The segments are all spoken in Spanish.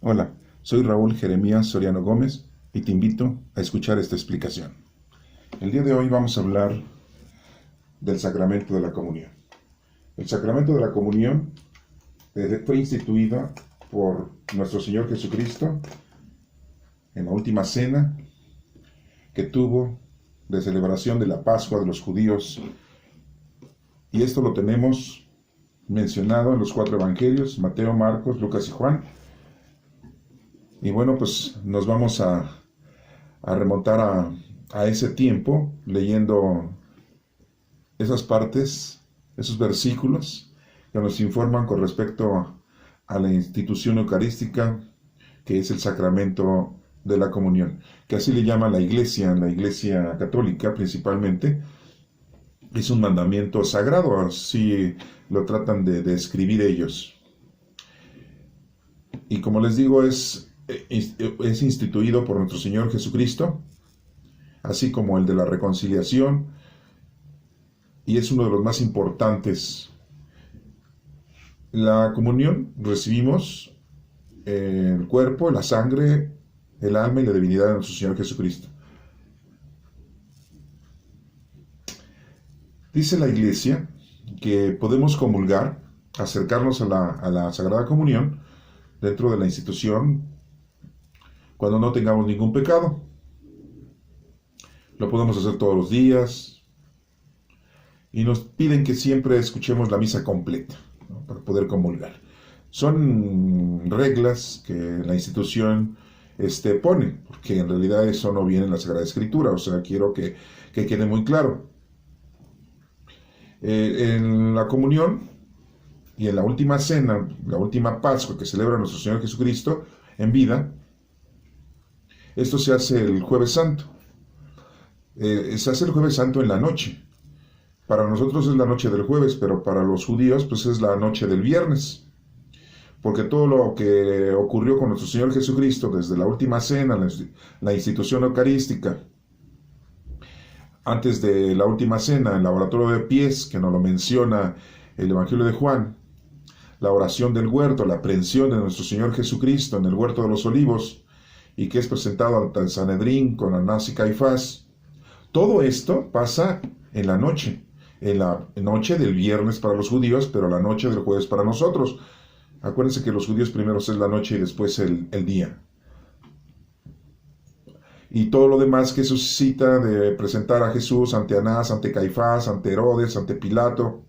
Hola, soy Raúl Jeremías Soriano Gómez y te invito a escuchar esta explicación. El día de hoy vamos a hablar del sacramento de la comunión. El sacramento de la comunión fue instituido por nuestro Señor Jesucristo en la última cena que tuvo de celebración de la Pascua de los judíos. Y esto lo tenemos mencionado en los 4 evangelios: Mateo, Marcos, Lucas y Juan. Y bueno, pues nos vamos a remontar a ese tiempo, leyendo esas partes, esos versículos que nos informan con respecto a la institución eucarística, que es el sacramento de la comunión, que así le llama la Iglesia católica principalmente. Es un mandamiento sagrado, así lo tratan de describir ellos. Y como les digo, es instituido por nuestro Señor Jesucristo, así como el de la reconciliación, y es uno de los más importantes. La comunión recibimos el cuerpo, la sangre, el alma y la divinidad de nuestro Señor Jesucristo. Dice la Iglesia que podemos comulgar, acercarnos a la Sagrada Comunión dentro de la institución cuando no tengamos ningún pecado. Lo podemos hacer todos los días y nos piden que siempre escuchemos la misa completa, ¿no?, para poder comulgar. Son reglas que la institución pone, porque en realidad eso no viene en la Sagrada Escritura. O sea, quiero que quede muy claro. En la comunión y en la última cena, la última Pascua que celebra nuestro Señor Jesucristo en vida, esto se hace el Jueves Santo. Se hace el Jueves Santo en la noche. Para nosotros es la noche del jueves, pero para los judíos pues es la noche del viernes. Porque todo lo que ocurrió con nuestro Señor Jesucristo desde la última cena, la institución eucarística, antes de la última cena, en el oratorio de pies, que nos lo menciona el Evangelio de Juan, la oración del huerto, la aprehensión de nuestro Señor Jesucristo en el huerto de los olivos, y que es presentado ante el Sanedrín con Anás y Caifás. Todo esto pasa en la noche del viernes para los judíos, pero la noche del jueves para nosotros. Acuérdense que los judíos primero es la noche y después el día. Y todo lo demás que suscita de presentar a Jesús ante Anás, ante Caifás, ante Herodes, ante Pilato,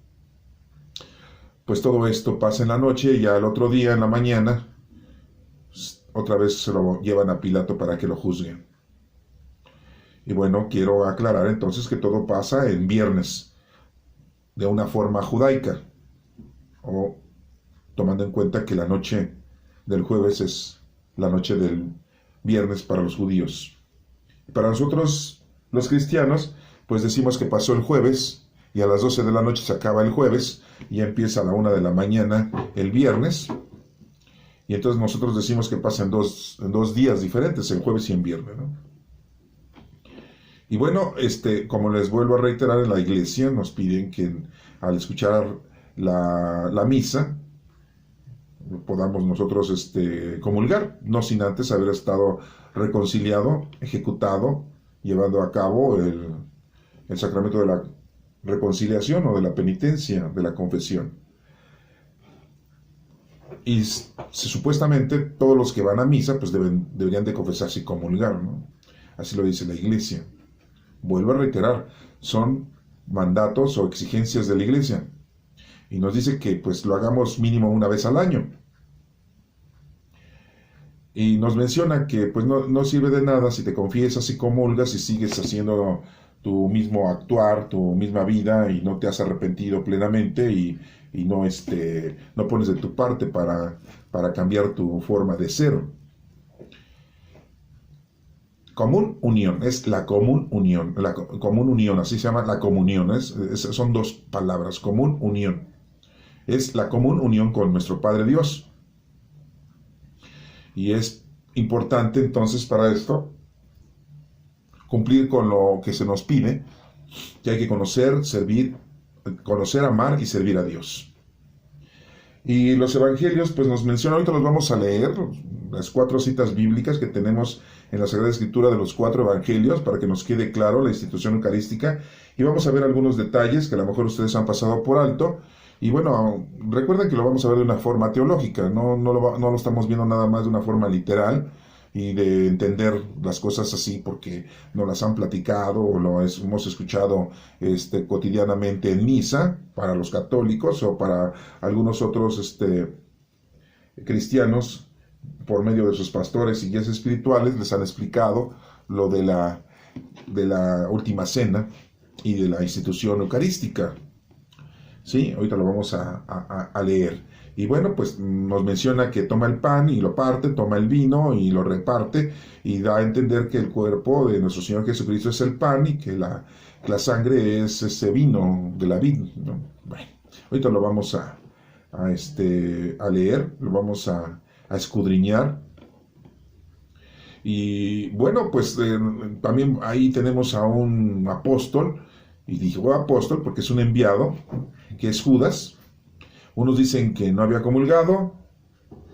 pues todo esto pasa en la noche, y ya el otro día, en la mañana, otra vez se lo llevan a Pilato para que lo juzguen. Y bueno, quiero aclarar entonces que todo pasa en viernes, de una forma judaica, o tomando en cuenta que la noche del jueves es la noche del viernes para los judíos. Para nosotros, los cristianos, pues decimos que pasó el jueves, y a las 12 de la noche se acaba el jueves, y ya empieza a la 1 de la mañana el viernes, y entonces nosotros decimos que pasa en dos días diferentes, en jueves y en viernes, ¿no? Y bueno, como les vuelvo a reiterar, en la Iglesia nos piden que al escuchar la misa, podamos nosotros comulgar, no sin antes haber estado reconciliado, ejecutado, llevando a cabo el sacramento de la reconciliación o de la penitencia, de la confesión. Y supuestamente todos los que van a misa pues deberían de confesarse y comulgar, ¿no? Así lo dice la Iglesia. Vuelvo a reiterar, son mandatos o exigencias de la Iglesia. Y nos dice que pues lo hagamos mínimo una vez al año. Y nos menciona que pues no sirve de nada si te confiesas y comulgas y sigues haciendo tu mismo actuar, tu misma vida, y no te has arrepentido plenamente, y no pones de tu parte para cambiar tu forma de ser. Común unión, es la común unión, así se llama la comunión, son 2 palabras, común unión. Es la común unión con nuestro Padre Dios. Y es importante entonces para esto cumplir con lo que se nos pide, que hay que conocer, amar y servir a Dios. Y los evangelios pues nos mencionan, ahorita los vamos a leer, las 4 citas bíblicas que tenemos en la Sagrada Escritura de los 4 evangelios para que nos quede claro la institución eucarística, y vamos a ver algunos detalles que a lo mejor ustedes han pasado por alto. Y bueno, recuerden que lo vamos a ver de una forma teológica, no lo estamos viendo nada más de una forma literal y de entender las cosas así porque nos las han platicado o hemos escuchado cotidianamente en misa para los católicos o para algunos otros cristianos. Por medio de sus pastores y guías espirituales les han explicado lo de la última cena y de la institución eucarística. Sí, ahorita lo vamos a leer. Y bueno, pues nos menciona que toma el pan y lo parte, toma el vino y lo reparte, y da a entender que el cuerpo de nuestro Señor Jesucristo es el pan y que la sangre es ese vino de la vid, ¿no? Bueno, ahorita lo vamos a leer, lo vamos a escudriñar. Y bueno, pues también ahí tenemos a un apóstol, y digo apóstol porque es un enviado, que es Judas. Unos dicen que no había comulgado,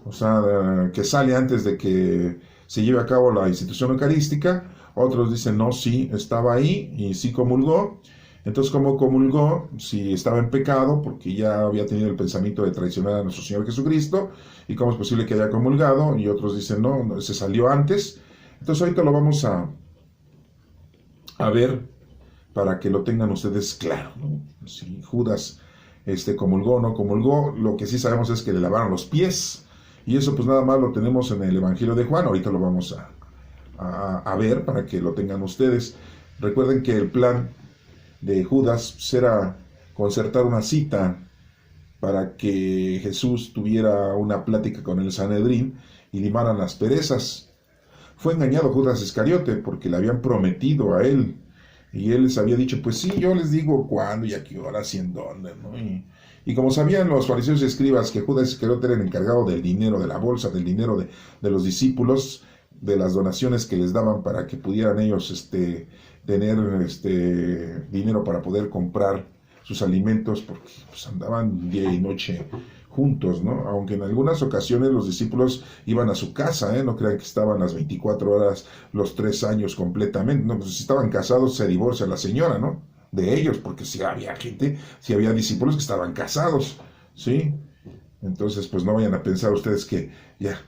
o sea, que sale antes de que se lleve a cabo la institución eucarística. Otros dicen, no, sí, estaba ahí y sí comulgó. Entonces, ¿cómo comulgó? Si estaba en pecado, porque ya había tenido el pensamiento de traicionar a nuestro Señor Jesucristo. ¿Y cómo es posible que haya comulgado? Y otros dicen, no, se salió antes. Entonces, ahorita lo vamos a ver para que lo tengan ustedes claro, ¿no? Si Judas comulgó o no comulgó, lo que sí sabemos es que le lavaron los pies. Y eso pues nada más lo tenemos en el Evangelio de Juan. Ahorita lo vamos a ver para que lo tengan ustedes. Recuerden que el plan de Judas era concertar una cita para que Jesús tuviera una plática con el Sanedrín y limaran las perezas. Fue engañado Judas Iscariote porque le habían prometido a él, y él les había dicho, pues sí, yo les digo cuándo y a qué horas y en dónde, ¿no? Y como sabían los fariseos y escribas que Judas Iscariote era el encargado del dinero, de la bolsa, del dinero de los discípulos, de las donaciones que les daban para que pudieran ellos tener dinero para poder comprar sus alimentos, porque pues, andaban día y noche juntos, ¿no? Aunque en algunas ocasiones los discípulos iban a su casa, no crean que estaban las 24 horas, los 3 años completamente, no, pues si estaban casados se divorcia la señora, ¿no? De ellos, porque si había gente, si había discípulos que estaban casados, ¿sí? Entonces, pues no vayan a pensar ustedes que ya.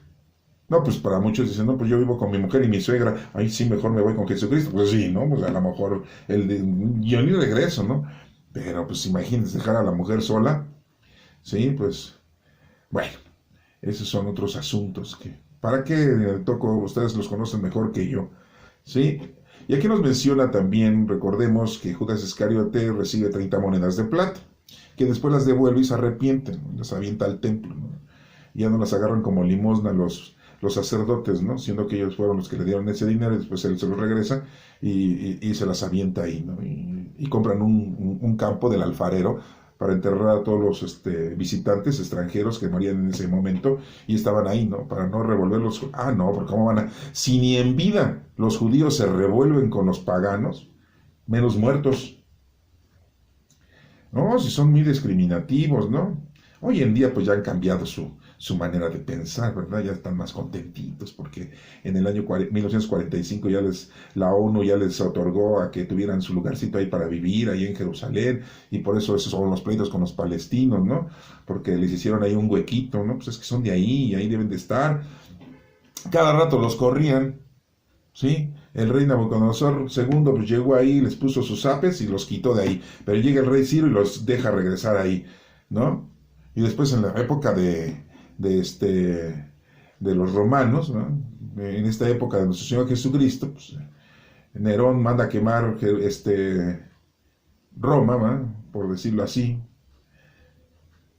No, pues para muchos dicen, no, pues yo vivo con mi mujer y mi suegra, ahí sí, mejor me voy con Jesucristo. Pues sí, ¿no? Pues a lo mejor yo ni regreso, ¿no? Pero pues imagínense dejar a la mujer sola, ¿sí? Pues, bueno, esos son otros asuntos que, ¿para qué toco? Ustedes los conocen mejor que yo, ¿sí? Y aquí nos menciona también, recordemos que Judas Iscariote recibe 30 monedas de plata, que después las devuelve y se arrepiente, ¿no? Las avienta al templo, ¿no? Y ya no las agarran como limosna los sacerdotes, ¿no? Siendo que ellos fueron los que le dieron ese dinero, y después él se lo regresa y se las avienta ahí, ¿no? Y compran un campo del alfarero para enterrar a todos los visitantes extranjeros que morían en ese momento y estaban ahí, ¿no? Para no revolverlos. Ah, no, porque ¿cómo van a...? Si ni en vida los judíos se revuelven con los paganos, menos muertos. No, si son muy discriminativos, ¿no? Hoy en día pues ya han cambiado su manera de pensar, ¿verdad? Ya están más contentitos porque en el año 1945 la ONU ya les otorgó a que tuvieran su lugarcito ahí para vivir, ahí en Jerusalén, y por eso esos son los pleitos con los palestinos, ¿no? Porque les hicieron ahí un huequito, ¿no? Pues es que son de ahí y ahí deben de estar. Cada rato los corrían, ¿sí? El rey Nabucodonosor II pues llegó ahí, les puso sus apes y los quitó de ahí, pero llega el rey Ciro y los deja regresar ahí, ¿no? Y después en la época de los romanos, ¿no? En esta época de nuestro Señor Jesucristo, pues, Nerón manda a quemar Roma, ¿no? Por decirlo así.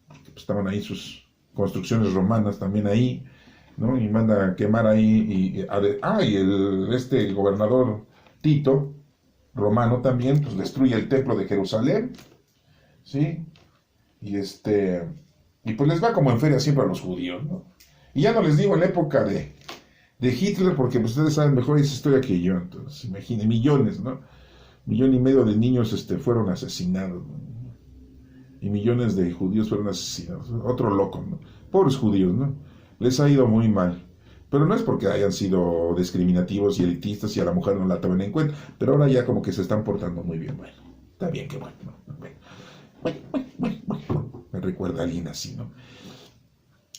Pues, estaban ahí sus construcciones romanas también ahí, ¿no? Y manda a quemar ahí. Y el gobernador Tito, romano también, pues destruye el templo de Jerusalén, ¿sí? Y pues les va como en feria siempre a los judíos, ¿no? Y ya no les digo en la época de Hitler, porque pues, ustedes saben mejor esa historia que yo. Entonces, imaginen, millones, ¿no? 1,5 millones de niños fueron asesinados, ¿no? Y millones de judíos fueron asesinados. Otro loco, ¿no? Pobres judíos, ¿no? Les ha ido muy mal. Pero no es porque hayan sido discriminativos y elitistas y a la mujer no la tomen en cuenta, pero ahora ya como que se están portando muy bien. Bueno, está bien que bueno. Me recuerda a alguien así, ¿no?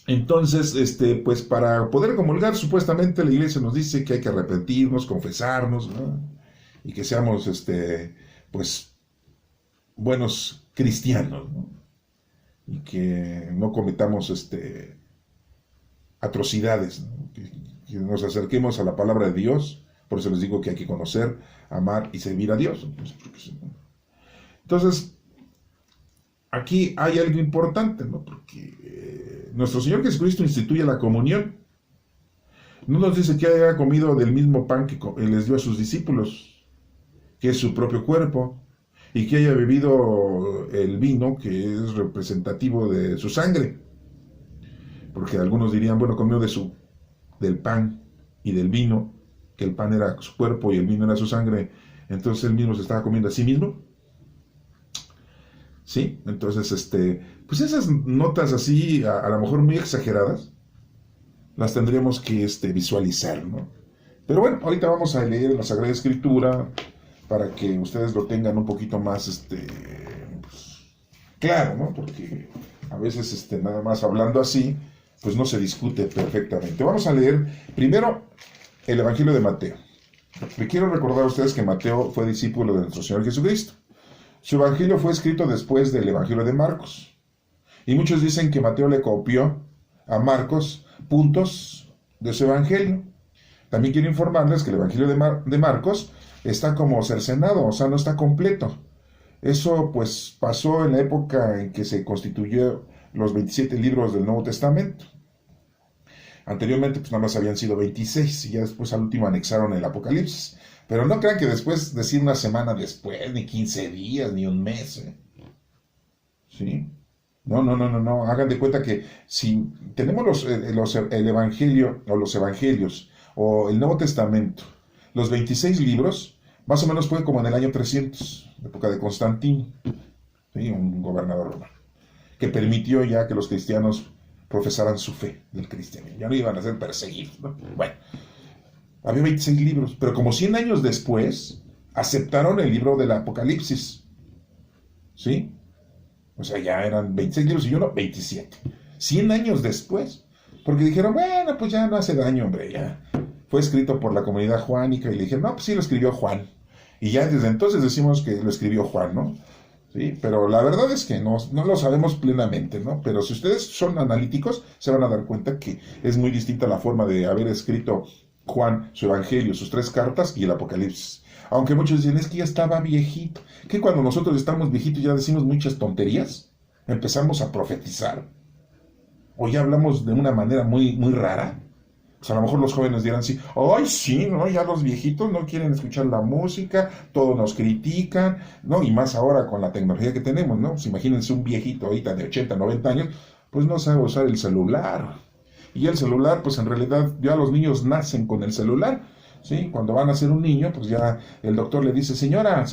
Entonces, pues para poder comulgar, supuestamente la iglesia nos dice que hay que arrepentirnos, confesarnos, ¿no? Y que seamos, pues, buenos cristianos, ¿no? Y que no cometamos, atrocidades, ¿no? Que nos acerquemos a la palabra de Dios. Por eso les digo que hay que conocer, amar y servir a Dios. Entonces, aquí hay algo importante, ¿no? Porque nuestro Señor Jesucristo instituye la comunión. No nos dice que haya comido del mismo pan que les dio a sus discípulos, que es su propio cuerpo, y que haya bebido el vino, que es representativo de su sangre. Porque algunos dirían, bueno, comió del pan y del vino, que el pan era su cuerpo y el vino era su sangre, entonces él mismo se estaba comiendo a sí mismo. ¿Sí? Entonces, pues esas notas así, a lo mejor muy exageradas, las tendríamos que visualizar, ¿no? Pero bueno, ahorita vamos a leer la Sagrada Escritura para que ustedes lo tengan un poquito más, pues, claro, ¿no? Porque a veces, nada más hablando así, pues no se discute perfectamente. Vamos a leer primero el Evangelio de Mateo. Le quiero recordar a ustedes que Mateo fue discípulo de nuestro Señor Jesucristo. Su evangelio fue escrito después del evangelio de Marcos. Y muchos dicen que Mateo le copió a Marcos puntos de su evangelio. También quiero informarles que el evangelio de Marcos está como cercenado, o sea, no está completo. Eso pues pasó en la época en que se constituyó los 27 libros del Nuevo Testamento. Anteriormente pues nada más habían sido 26 y ya después al último anexaron el Apocalipsis. Pero no crean que después, decir una semana después, ni 15 días, ni un mes, ¿eh? ¿Sí? No. Hagan de cuenta que si tenemos el Evangelio, o los Evangelios, o el Nuevo Testamento, los 26 libros, más o menos fue como en el año 300, época de Constantino, ¿sí? Un gobernador romano, que permitió ya que los cristianos profesaran su fe del cristianismo. Ya no iban a ser perseguidos, ¿no? Bueno. Había 26 libros, pero como 100 años después, aceptaron el libro del Apocalipsis. ¿Sí? O sea, ya eran 26 libros y uno 27. 100 años después. Porque dijeron, bueno, pues ya no hace daño, hombre, ya. Fue escrito por la comunidad juánica y le dijeron, no, pues sí lo escribió Juan. Y ya desde entonces decimos que lo escribió Juan, ¿no? Sí, pero la verdad es que no lo sabemos plenamente, ¿no? Pero si ustedes son analíticos, se van a dar cuenta que es muy distinta la forma de haber escrito Juan, su evangelio, sus 3 cartas y el Apocalipsis. Aunque muchos dicen, es que ya estaba viejito. Que cuando nosotros estamos viejitos ya decimos muchas tonterías, empezamos a profetizar, o ya hablamos de una manera muy, muy rara. O sea, a lo mejor los jóvenes dirán así, ay, sí, ¿no? Ya los viejitos no quieren escuchar la música, todos nos critican, ¿no? Y más ahora con la tecnología que tenemos, ¿no? Pues imagínense un viejito ahorita de 80, 90 años, pues no sabe usar el celular. Y el celular, pues en realidad ya los niños nacen con el celular, ¿sí? Cuando van a ser un niño, pues ya el doctor le dice, señora,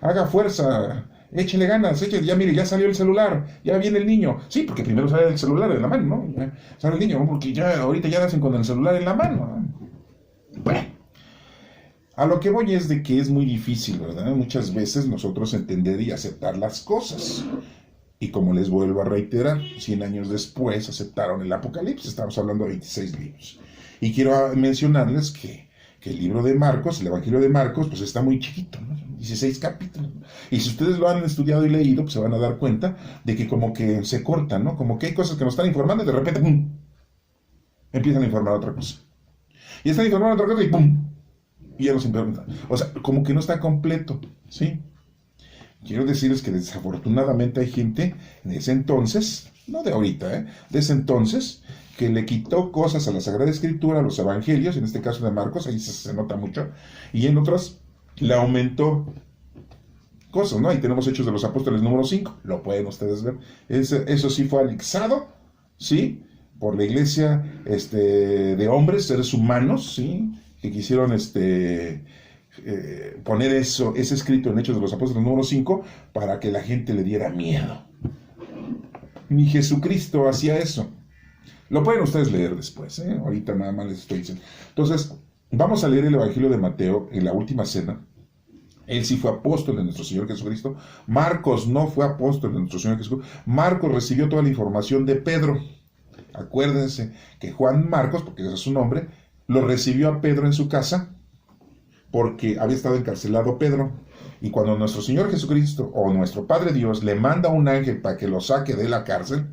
haga fuerza, échele ganas, ya mire, ya salió el celular, ya viene el niño. Sí, porque primero sale el celular en la mano, ¿no? Ya sale el niño, ¿no? Porque ya ahorita ya nacen con el celular en la mano, ¿no? Bueno, a lo que voy es de que es muy difícil, ¿verdad? Muchas veces nosotros entender y aceptar las cosas. Y como les vuelvo a reiterar, 100 años después aceptaron el Apocalipsis, estamos hablando de 26 libros. Y quiero mencionarles que el libro de Marcos, el Evangelio de Marcos, pues está muy chiquito, ¿no? 16 capítulos. Y si ustedes lo han estudiado y leído, pues se van a dar cuenta de que como que se cortan, ¿no? Como que hay cosas que nos están informando y de repente, ¡pum!, empiezan a informar otra cosa. Y están informando otra cosa y ¡pum!, y ya nos informan. O sea, como que no está completo, ¿sí? Quiero decirles que desafortunadamente hay gente en ese entonces, no de ahorita, de ese entonces, que le quitó cosas a la Sagrada Escritura, a los Evangelios, en este caso de Marcos, ahí se nota mucho, y en otras le aumentó cosas, ¿no? Ahí tenemos Hechos de los Apóstoles número 5, lo pueden ustedes ver. Eso sí fue anexado, ¿sí? Por la iglesia de hombres, seres humanos, ¿sí? Que quisieron poner ese escrito en Hechos de los Apóstoles número 5 para que la gente le diera miedo. Ni Jesucristo hacía eso. Lo pueden ustedes leer después, ¿eh? Ahorita nada más les estoy diciendo. Entonces, vamos a leer el Evangelio de Mateo en la última cena. Él sí fue apóstol de nuestro Señor Jesucristo. Marcos no fue apóstol de nuestro Señor Jesucristo. Marcos recibió toda la información de Pedro. Acuérdense que Juan Marcos, porque ese es su nombre, lo recibió a Pedro en su casa porque había estado encarcelado Pedro. Y cuando nuestro Señor Jesucristo o nuestro Padre Dios le manda un ángel para que lo saque de la cárcel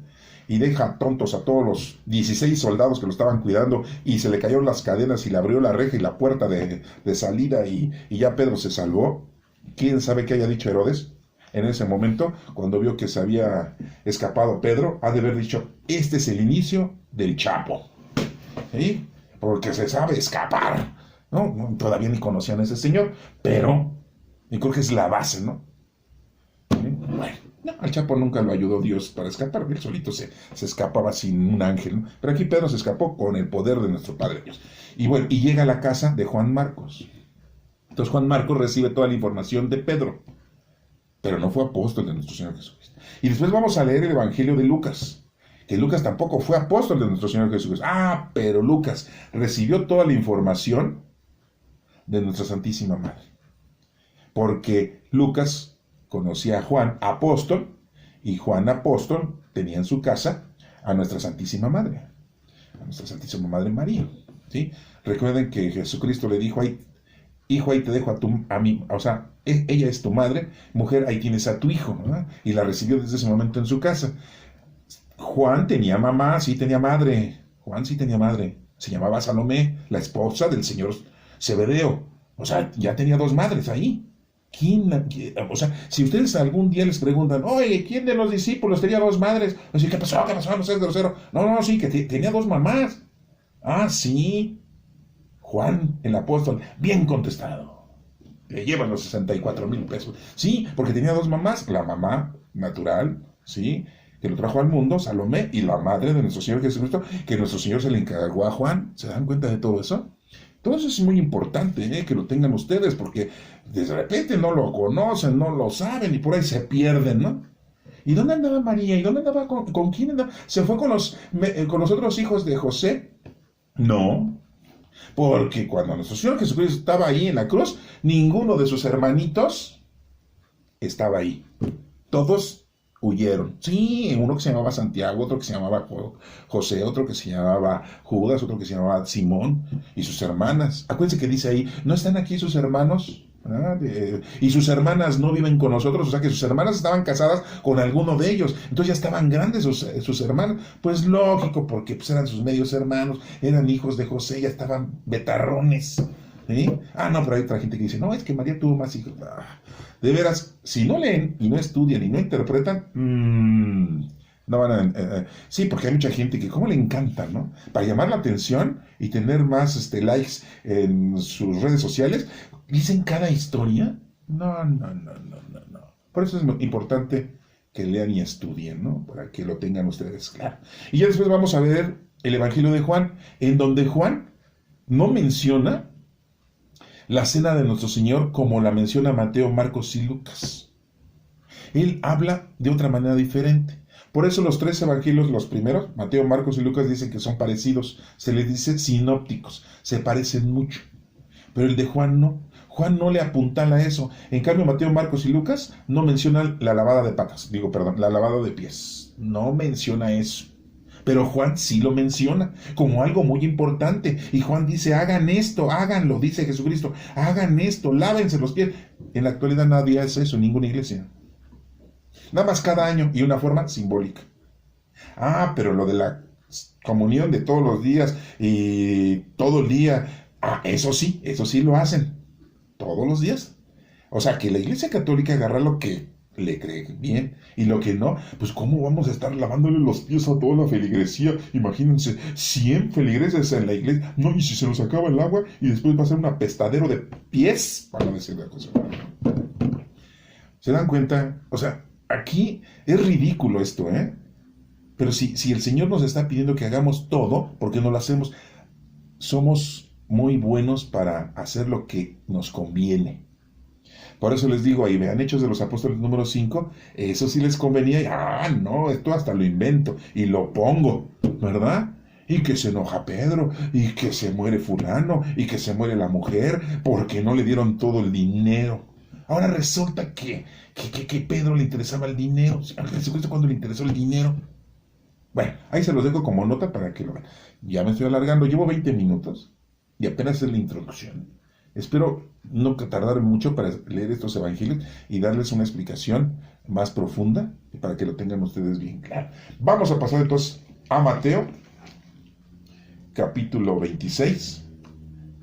y deja tontos a todos los 16 soldados que lo estaban cuidando y se le cayeron las cadenas y le abrió la reja y la puerta de salida y ya Pedro se salvó, ¿quién sabe qué haya dicho Herodes? En ese momento, cuando vio que se había escapado Pedro, ha de haber dicho, este es el inicio del Chapo, ¿sí? Porque se sabe escapar, ¿no? Todavía ni conocían a ese señor, pero yo creo que es la base, ¿no? ¿Sí? Bueno, no, al Chapo nunca lo ayudó Dios para escapar, él solito se escapaba sin un ángel, ¿no? Pero aquí Pedro se escapó con el poder de nuestro Padre Dios. Y bueno, y llega a la casa de Juan Marcos. Entonces Juan Marcos recibe toda la información de Pedro, pero no fue apóstol de nuestro Señor Jesucristo. Y después vamos a leer el Evangelio de Lucas, que Lucas tampoco fue apóstol de nuestro Señor Jesucristo. Ah, pero Lucas recibió toda la información de nuestra Santísima Madre, porque Lucas conocía a Juan apóstol, y Juan apóstol tenía en su casa a nuestra Santísima Madre, a nuestra Santísima Madre María, ¿sí? Recuerden que Jesucristo le dijo, ahí, hijo, ahí te dejo a mí, o sea, ella es tu madre, mujer, ahí tienes a tu hijo, ¿verdad? Y la recibió desde ese momento en su casa. Juan tenía mamá, sí tenía madre, Juan sí tenía madre, se llamaba Salomé, la esposa del señor Zebedeo, o sea, ya tenía dos madres ahí. O sea, si ustedes algún día les preguntan, oye, ¿quién de los discípulos tenía dos madres? Así, ¿qué pasó? No seas grosero. No, sí, que tenía dos mamás. Ah, sí, Juan, el apóstol, bien contestado. Le llevan los 64,000 pesos. Sí, porque tenía dos mamás, la mamá natural, ¿sí?, que lo trajo al mundo, Salomé, y la madre de nuestro Señor Jesucristo, que nuestro Señor se le encargó a Juan. ¿Se dan cuenta de todo eso? Todo eso es muy importante, que lo tengan ustedes, porque de repente no lo conocen, no lo saben, y por ahí se pierden, ¿no? ¿Y dónde andaba María? ¿Y dónde andaba? ¿Con quién andaba? ¿Se fue con los otros hijos de José? No, porque cuando nuestro Señor Jesucristo estaba ahí en la cruz, ninguno de sus hermanitos estaba ahí. Todos huyeron. Sí, uno que se llamaba Santiago, otro que se llamaba José, otro que se llamaba Judas, otro que se llamaba Simón, y sus hermanas. Acuérdense que dice ahí, ¿no están aquí sus hermanos? Y sus hermanas no viven con nosotros, o sea que sus hermanas estaban casadas con alguno de ellos, entonces ya estaban grandes sus hermanos. Pues lógico, porque pues eran sus medios hermanos, eran hijos de José, ya estaban betarrones, ¿sí? Ah, no, pero hay otra gente que dice, no, es que María tuvo más hijos. De veras, si no leen y no estudian y no interpretan, no van a... sí, porque hay mucha gente que como le encanta, ¿no? Para llamar la atención y tener más likes en sus redes sociales, dicen cada historia. No. Por eso es importante que lean y estudien, ¿no? Para que lo tengan ustedes claro. Y ya después vamos a ver el Evangelio de Juan, en donde Juan no menciona la cena de nuestro Señor como la menciona Mateo, Marcos y Lucas. Él habla de otra manera diferente. Por eso los tres evangelios, los primeros, Mateo, Marcos y Lucas, dicen que son parecidos. Se les dice sinópticos, se parecen mucho. Pero el de Juan no. Juan no le apuntala a eso. En cambio, Mateo, Marcos y Lucas no mencionan la lavada de patas. La lavada de pies. No menciona eso. Pero Juan sí lo menciona como algo muy importante. Y Juan dice, hagan esto, háganlo, dice Jesucristo, hagan esto, lávense los pies. En la actualidad nadie hace eso en ninguna iglesia. Nada más cada año y una forma simbólica. Ah, pero lo de la comunión de todos los días y todo el día, eso sí lo hacen todos los días. O sea, que la Iglesia Católica agarra lo que le cree bien, y lo que no, pues cómo vamos a estar lavándole los pies a toda la feligresía. Imagínense, 100 feligreses en la iglesia, no, y si se nos acaba el agua, y después va a ser un apestadero de pies, para no decir la cosa. ¿Se dan cuenta? O sea, aquí es ridículo esto, pero si el Señor nos está pidiendo que hagamos todo, ¿por qué no lo hacemos? Somos muy buenos para hacer lo que nos conviene. Por eso les digo, ahí vean Hechos de los Apóstoles número 5, eso sí les convenía, no, esto hasta lo invento y lo pongo, ¿verdad? y que se enoja Pedro, y que se muere fulano, y que se muere la mujer, porque no le dieron todo el dinero. Ahora resulta que Pedro le interesaba el dinero. A Jesucristo cuando le interesó el dinero. Bueno, ahí se los dejo como nota para que lo vean. Ya me estoy alargando, llevo 20 minutos y apenas es la introducción. Espero no tardar mucho para leer estos evangelios y darles una explicación más profunda para que lo tengan ustedes bien claro. Vamos a pasar entonces a Mateo, capítulo 26,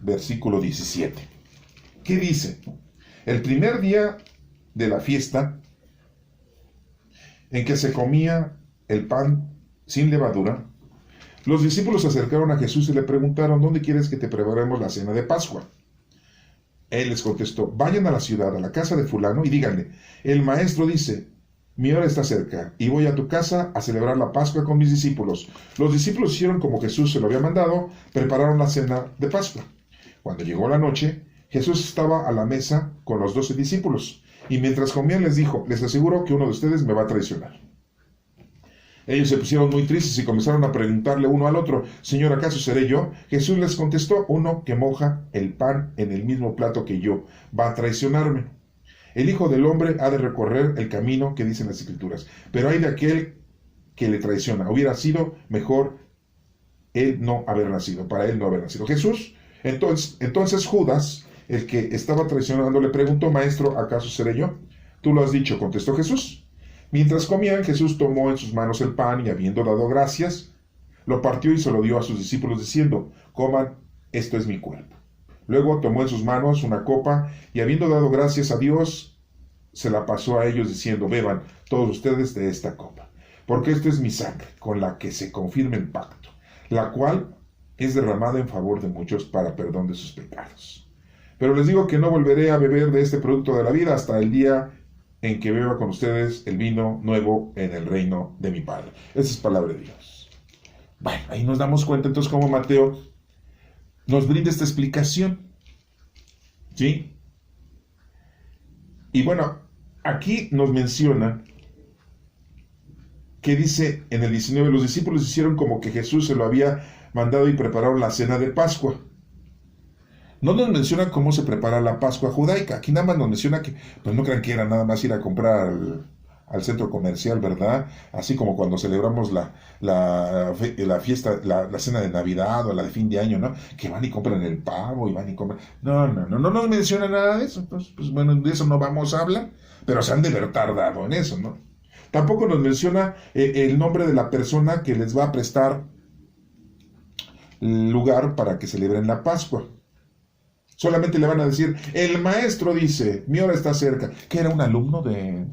versículo 17. ¿Qué dice? El primer día de la fiesta en que se comía el pan sin levadura, los discípulos se acercaron a Jesús y le preguntaron: ¿dónde quieres que te preparemos la cena de Pascua? Él les contestó: vayan a la ciudad, a la casa de fulano, y díganle: el maestro dice, mi hora está cerca, y voy a tu casa a celebrar la Pascua con mis discípulos. Los discípulos hicieron como Jesús se lo había mandado, prepararon la cena de Pascua. Cuando llegó la noche, Jesús estaba a la mesa con los 12 discípulos, y mientras comían les dijo: les aseguro que uno de ustedes me va a traicionar. Ellos se pusieron muy tristes y comenzaron a preguntarle uno al otro: Señor, ¿acaso seré yo? Jesús les contestó: uno que moja el pan en el mismo plato que yo va a traicionarme. El Hijo del Hombre ha de recorrer el camino que dicen las Escrituras, pero hay de aquel que le traiciona. Hubiera sido mejor él no haber nacido, para él no haber nacido. Jesús, entonces Judas, el que estaba traicionando, le preguntó: Maestro, ¿acaso seré yo? Tú lo has dicho, contestó Jesús. Mientras comían, Jesús tomó en sus manos el pan y, habiendo dado gracias, lo partió y se lo dio a sus discípulos diciendo: coman, esto es mi cuerpo. Luego tomó en sus manos una copa y, habiendo dado gracias a Dios, se la pasó a ellos diciendo: beban todos ustedes de esta copa, porque esta es mi sangre, con la que se confirma el pacto, la cual es derramada en favor de muchos para perdón de sus pecados. Pero les digo que no volveré a beber de este producto de la vida hasta el día en que beba con ustedes el vino nuevo en el reino de mi Padre. Esa es palabra de Dios. Bueno, ahí nos damos cuenta entonces cómo Mateo nos brinda esta explicación. ¿Sí? Y bueno, aquí nos menciona que dice en el 19, los discípulos hicieron como que Jesús se lo había mandado y prepararon la cena de Pascua. No nos menciona cómo se prepara la Pascua judaica. Aquí nada más nos menciona que, pues no crean que era nada más ir a comprar al centro comercial, ¿verdad? Así como cuando celebramos la fiesta, la cena de Navidad o la de fin de año, ¿no? Que van y compran el pavo y van y compran... No nos menciona nada de eso. Entonces, pues bueno, de eso no vamos a hablar, pero se han de haber tardado en eso, ¿no? Tampoco nos menciona el nombre de la persona que les va a prestar el lugar para que celebren la Pascua. Solamente le van a decir: el maestro dice, mi hora está cerca. Que era un alumno de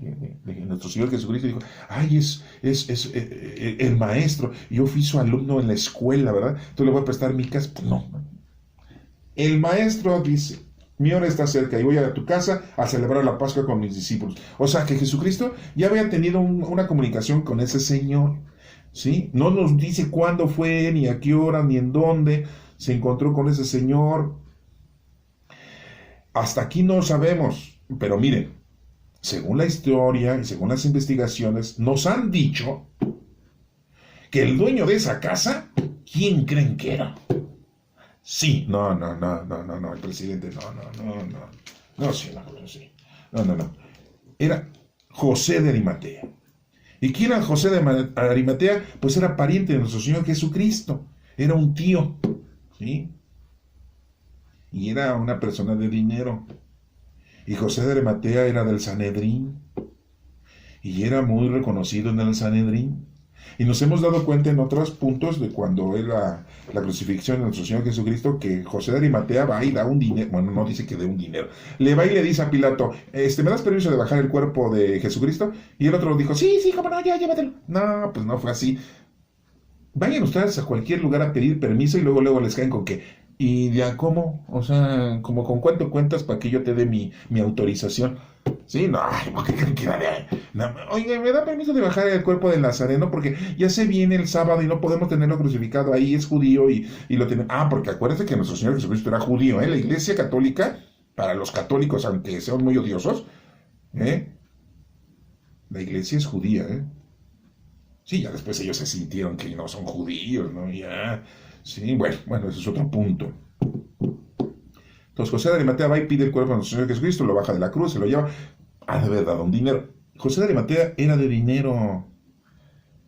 nuestro Señor Jesucristo. Y dijo: ay, es el maestro. Yo fui su alumno en la escuela, ¿verdad? Entonces le voy a prestar mi casa. Pues no. El maestro dice: mi hora está cerca y voy a tu casa a celebrar la Pascua con mis discípulos. O sea que Jesucristo ya había tenido una comunicación con ese Señor. ¿Sí? No nos dice cuándo fue, ni a qué hora, ni en dónde se encontró con ese Señor. Hasta aquí no sabemos, pero miren, según la historia y según las investigaciones, nos han dicho que el dueño de esa casa, ¿quién creen que era? Sí, no, el presidente, no. Era José de Arimatea. ¿Y quién era José de Arimatea? Pues era pariente de nuestro Señor Jesucristo, era un tío, ¿sí? Y era una persona de dinero. Y José de Arimatea era del Sanedrín. Y era muy reconocido en el Sanedrín. Y nos hemos dado cuenta en otros puntos de cuando era la crucifixión de nuestro Señor Jesucristo, que José de Arimatea va y da un dinero. Bueno, no dice que dé un dinero. Le va y le dice a Pilato: ¿me das permiso de bajar el cuerpo de Jesucristo? Y el otro dijo: sí, cómo no, ya, llévatelo. No, pues no fue así. Vayan ustedes a cualquier lugar a pedir permiso y luego les caen con que... ¿Y ya cómo? O sea, como con cuánto cuentas para que yo te dé mi autorización. Sí, no, ¿por qué creen que oiga, ¿me da permiso de bajar el cuerpo del Nazareno? Porque ya se viene el sábado y no podemos tenerlo crucificado ahí, es judío y lo tenemos. Ah, porque acuérdense que nuestro Señor Jesucristo era judío, ¿eh? La Iglesia Católica, para los católicos, aunque sean muy odiosos, la Iglesia es judía, ¿eh? Sí, ya después ellos se sintieron que no son judíos, ¿no? Ya, sí, bueno, ese es otro punto. Entonces José de Arimatea va y pide el cuerpo de nuestro Señor Jesucristo, lo baja de la cruz, se lo lleva, ha de haber dado un dinero. José de Arimatea era de dinero,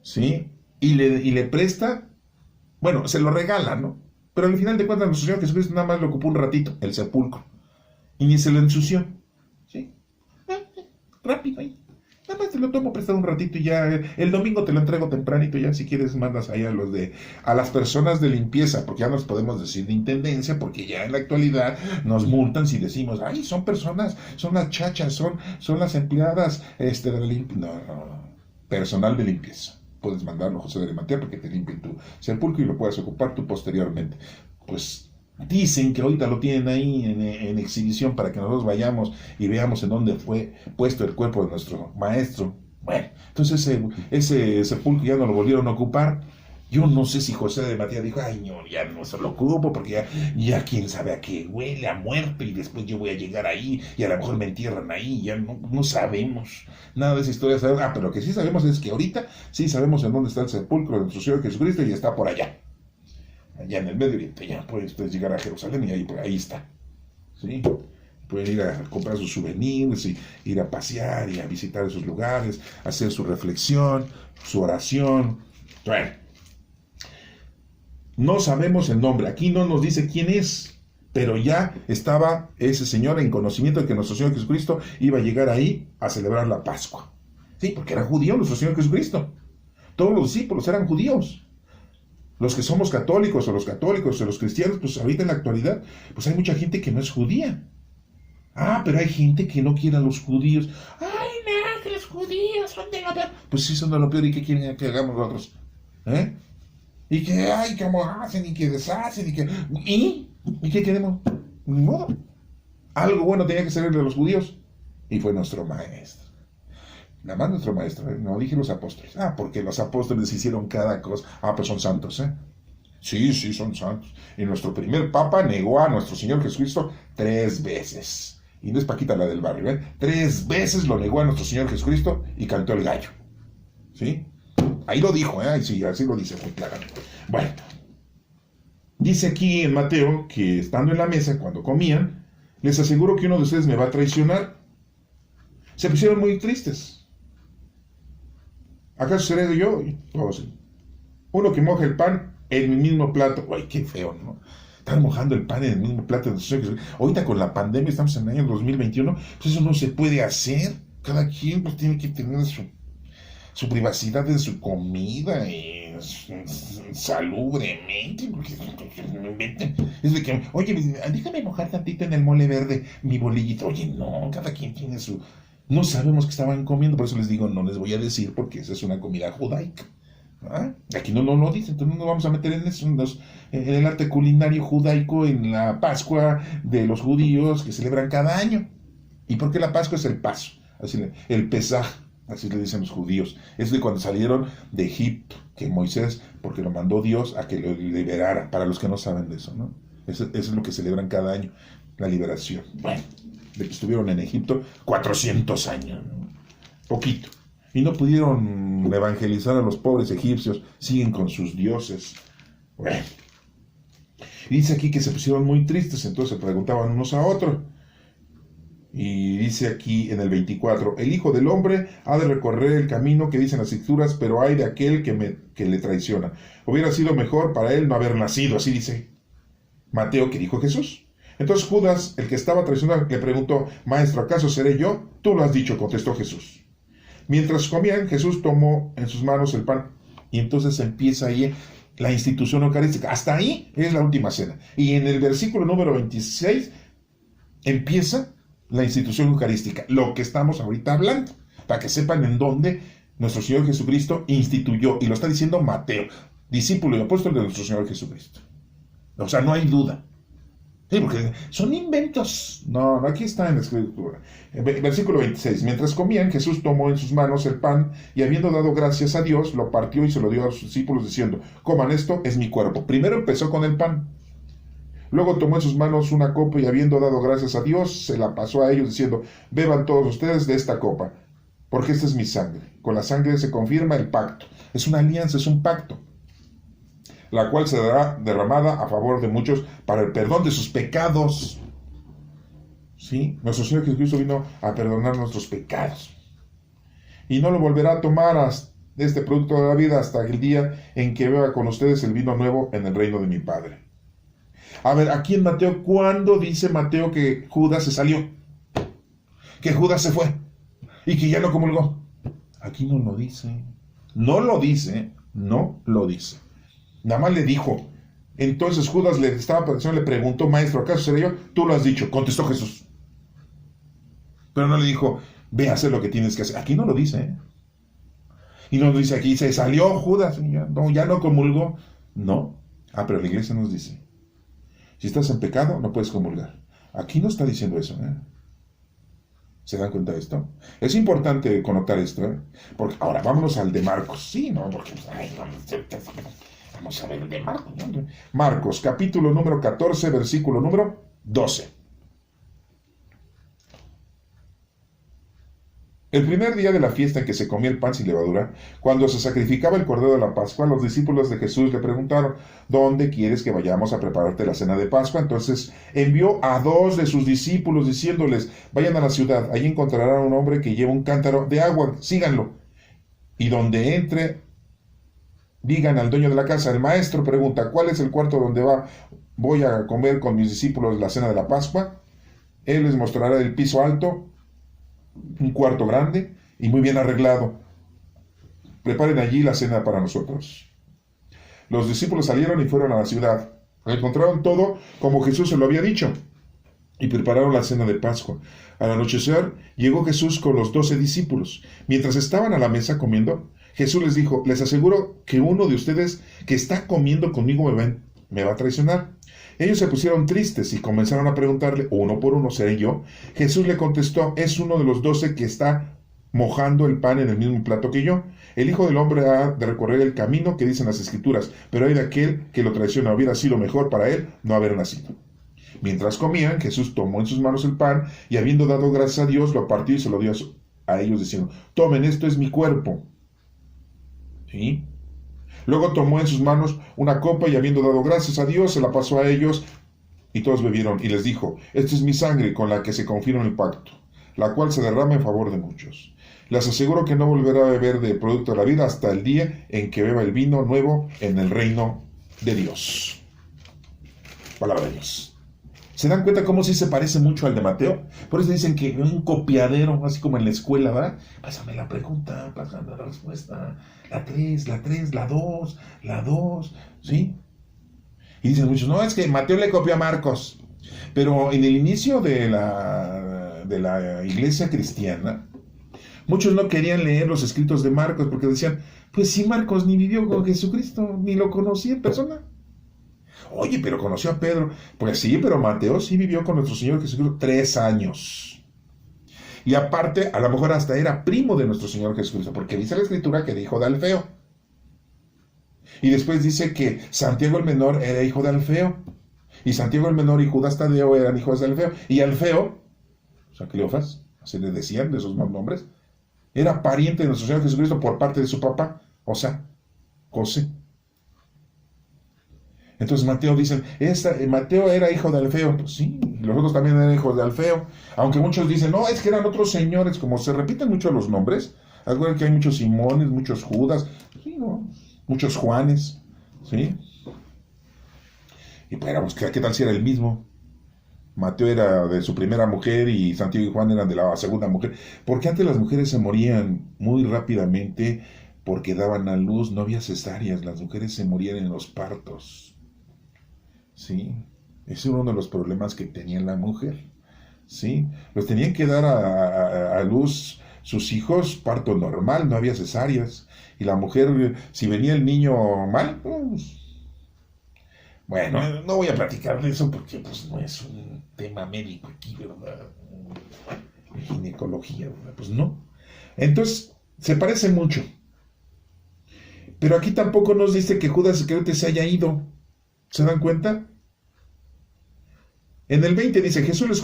¿sí? Y le presta, bueno, se lo regala, ¿no? Pero al final de cuentas nuestro Señor Jesucristo nada más le ocupó un ratito, el sepulcro, y ni se lo ensució, ¿sí? Rápido ahí. Nada más te lo tomo prestado un ratito y ya el domingo te lo entrego tempranito, ya si quieres mandas ahí a las personas de limpieza, porque ya nos podemos decir de intendencia, porque ya en la actualidad nos multan si decimos, ay, son personas, son las chachas, son las empleadas de la limpieza. No, personal de limpieza. Puedes mandarlo a José de Arimatea porque te limpien tu sepulcro y lo puedes ocupar tú posteriormente. Pues dicen que ahorita lo tienen ahí en exhibición para que nosotros vayamos y veamos en dónde fue puesto el cuerpo de nuestro maestro. Bueno, entonces ese sepulcro ya no lo volvieron a ocupar. Yo no sé si José de Arimatea dijo, ay, no, ya no se lo ocupo porque ya quién sabe a qué huele, a muerto, y después yo voy a llegar ahí y a lo mejor me entierran ahí, ya no sabemos. Nada de esa historia sabemos. Pero lo que sí sabemos es que ahorita sí sabemos en dónde está el sepulcro de nuestro Señor Jesucristo y está por allá en el Medio Oriente. Ya pueden ustedes llegar a Jerusalén y ahí está, ¿sí? Pueden ir a comprar sus souvenirs, y ir a pasear y a visitar esos lugares, hacer su reflexión, su oración. Bueno, no sabemos el nombre, aquí no nos dice quién es, pero ya estaba ese señor en conocimiento de que nuestro Señor Jesucristo iba a llegar ahí a celebrar la Pascua. Sí, porque era judío nuestro Señor Jesucristo. Todos los discípulos eran judíos. Los que somos católicos o los cristianos, pues ahorita en la actualidad, pues hay mucha gente que no es judía. Pero hay gente que no quiere a los judíos. Ay, no, que los judíos son de lo peor. Pues sí, son de lo peor. ¿Y qué quieren que hagamos nosotros? Y que, cómo hacen, y que deshacen, ¿Y qué queremos? Ni modo. Algo bueno tenía que ser de los judíos. Y fue nuestro maestro. Nada más nuestro maestro, no dije los apóstoles. Porque los apóstoles hicieron cada cosa. Pues son santos, Sí, son santos. Y nuestro primer papa negó a nuestro Señor Jesucristo 3 veces. Y no es Paquita la del barrio, 3 veces lo negó a nuestro Señor Jesucristo y cantó el gallo. ¿Sí? Ahí lo dijo, sí, así lo dice muy claramente. Bueno, dice aquí en Mateo que estando en la mesa, cuando comían, les aseguro que uno de ustedes me va a traicionar. Se pusieron muy tristes. ¿Acaso seré yo? Todos. Uno que moja el pan en el mismo plato. Ay, qué feo, ¿no? Están mojando el pan en el mismo plato. Ahorita con la pandemia, estamos en el año 2021, pues eso no se puede hacer. Cada quien pues tiene que tener su privacidad en su comida y salubremente, porque es de que, oye, déjame mojar tantito en el mole verde mi bolillito. Oye, no, cada quien tiene su... No sabemos qué estaban comiendo, por eso les digo, no les voy a decir, porque esa es una comida judaica. Aquí no dicen, entonces no nos vamos a meter en eso, en el arte culinario judaico, en la Pascua de los judíos que celebran cada año. ¿Y por qué la Pascua es el paso? Así, el Pesaj, así le dicen los judíos. Es de cuando salieron de Egipto, que Moisés, porque lo mandó Dios a que lo liberara, para los que no saben de eso, ¿no? Eso es lo que celebran cada año, la liberación. Bueno, de que estuvieron en Egipto 400 años, ¿no? Poquito. Y no pudieron evangelizar a los pobres egipcios, siguen con sus dioses. Bueno. Y dice aquí que se pusieron muy tristes, entonces se preguntaban unos a otros. Y dice aquí en el 24, el Hijo del Hombre ha de recorrer el camino que dicen las Escrituras, pero hay de aquel que le traiciona. Hubiera sido mejor para él no haber nacido, así dice Mateo, que dijo Jesús. Entonces Judas, el que estaba traicionando, le preguntó, Maestro, ¿acaso seré yo? Tú lo has dicho, contestó Jesús. Mientras comían, Jesús tomó en sus manos el pan, y entonces empieza ahí la institución eucarística. Hasta ahí es la última cena. Y en el versículo número 26 empieza la institución eucarística, lo que estamos ahorita hablando, para que sepan en dónde nuestro Señor Jesucristo instituyó, y lo está diciendo Mateo, discípulo y apóstol de nuestro Señor Jesucristo. O sea, no hay duda. Sí, porque son inventos. No, aquí está en la Escritura. Versículo 26. Mientras comían, Jesús tomó en sus manos el pan y habiendo dado gracias a Dios, lo partió y se lo dio a sus discípulos diciendo, coman, esto es mi cuerpo. Primero empezó con el pan. Luego tomó en sus manos una copa y habiendo dado gracias a Dios, se la pasó a ellos diciendo, beban todos ustedes de esta copa, porque esta es mi sangre. Con la sangre se confirma el pacto. Es una alianza, es un pacto, la cual será derramada a favor de muchos para el perdón de sus pecados. ¿Sí? Nuestro Señor Jesucristo vino a perdonar nuestros pecados. Y no lo volverá a tomar de este producto de la vida hasta el día en que beba con ustedes el vino nuevo en el reino de mi Padre. A ver, aquí en Mateo, ¿cuándo dice Mateo que Judas se salió? Que Judas se fue y que ya no comulgó. Aquí no lo dice. No lo dice. No lo dice. Nada más le dijo. Entonces Judas le preguntó, maestro, ¿acaso seré yo? Tú lo has dicho, contestó Jesús. Pero no le dijo, ve a hacer lo que tienes que hacer. Aquí no lo dice, ¿eh? Y no lo dice aquí, se salió Judas, ya no comulgó. No. Pero la iglesia nos dice, si estás en pecado, no puedes comulgar. Aquí no está diciendo eso, ¿eh? ¿Se dan cuenta de esto? Es importante connotar esto, ¿eh? Porque ahora vámonos al de Marcos. Sí, ¿no? Porque vamos a ver el de Marcos, ¿no? Marcos, capítulo número 14, versículo número 12. El primer día de la fiesta en que se comía el pan sin levadura, cuando se sacrificaba el cordero de la Pascua, los discípulos de Jesús le preguntaron, ¿dónde quieres que vayamos a prepararte la cena de Pascua? Entonces envió a 2 de sus discípulos diciéndoles, vayan a la ciudad, allí encontrarán a un hombre que lleva un cántaro de agua, síganlo. Y donde entre, digan al dueño de la casa, el maestro pregunta, ¿cuál es el cuarto donde voy a comer con mis discípulos la cena de la Pascua? Él les mostrará el piso alto, un cuarto grande y muy bien arreglado. Preparen allí la cena para nosotros. Los discípulos salieron y fueron a la ciudad. Encontraron todo como Jesús se lo había dicho y prepararon la cena de Pascua. Al anochecer llegó Jesús con los 12 discípulos. Mientras estaban a la mesa comiendo, Jesús les dijo, les aseguro que uno de ustedes que está comiendo conmigo me va a traicionar. Ellos se pusieron tristes y comenzaron a preguntarle, uno por uno, ¿seré yo? Jesús le contestó, es uno de los 12 que está mojando el pan en el mismo plato que yo. El Hijo del Hombre ha de recorrer el camino que dicen las Escrituras, pero hay de aquel que lo traiciona. Hubiera sido mejor para él no haber nacido. Mientras comían, Jesús tomó en sus manos el pan y habiendo dado gracias a Dios, lo partió y se lo dio a ellos diciendo, tomen, esto es mi cuerpo. ¿Sí? Luego tomó en sus manos una copa y habiendo dado gracias a Dios, se la pasó a ellos y todos bebieron. Y les dijo, esta es mi sangre con la que se confirma el pacto, la cual se derrama en favor de muchos. Les aseguro que no volverá a beber de producto de la vida hasta el día en que beba el vino nuevo en el reino de Dios. Palabra de Dios. ¿Se dan cuenta cómo sí se parece mucho al de Mateo? Por eso dicen que es un copiadero, así como en la escuela, ¿verdad? Pásame la pregunta, pásame la respuesta, la 3, la 2, ¿sí? Y dicen muchos, no, es que Mateo le copió a Marcos. Pero en el inicio de la iglesia cristiana, muchos no querían leer los escritos de Marcos porque decían, pues si Marcos ni vivió con Jesucristo, ni lo conocía en persona. Oye, pero conoció a Pedro. Pues sí, pero Mateo sí vivió con nuestro Señor Jesucristo 3 años. Y aparte, a lo mejor hasta era primo de nuestro Señor Jesucristo, porque dice la Escritura que era hijo de Alfeo. Y después dice que Santiago el menor era hijo de Alfeo. Y Santiago el menor y Judas Tadeo eran hijos de Alfeo. Y Alfeo, o sea, Cleofas, así le decían de esos nombres, era pariente de nuestro Señor Jesucristo por parte de su papá, o sea, José. Entonces Mateo dicen, Mateo era hijo de Alfeo. Pues sí, los otros también eran hijos de Alfeo. Aunque muchos dicen, no, es que eran otros señores. Como se repiten mucho los nombres, acuérdense que hay muchos Simones, muchos Judas, ¿sí, no? Muchos Juanes, ¿sí? Y pues, ¿qué tal si era el mismo? Mateo era de su primera mujer y Santiago y Juan eran de la segunda mujer. Porque antes las mujeres se morían muy rápidamente porque daban a luz, no había cesáreas, las mujeres se morían en los partos. ¿Sí? Ese era uno de los problemas que tenía la mujer. ¿Sí? Los tenían que dar a luz sus hijos, parto normal, no había cesáreas. Y la mujer, si venía el niño mal, pues... Bueno, no voy a platicar de eso porque pues, no es un tema médico aquí, ¿verdad? Ginecología, ¿verdad? Pues no. Entonces, se parece mucho. Pero aquí tampoco nos dice que Judas Iscariote se haya ido. ¿Se dan cuenta? En el 20 dice, Jesús les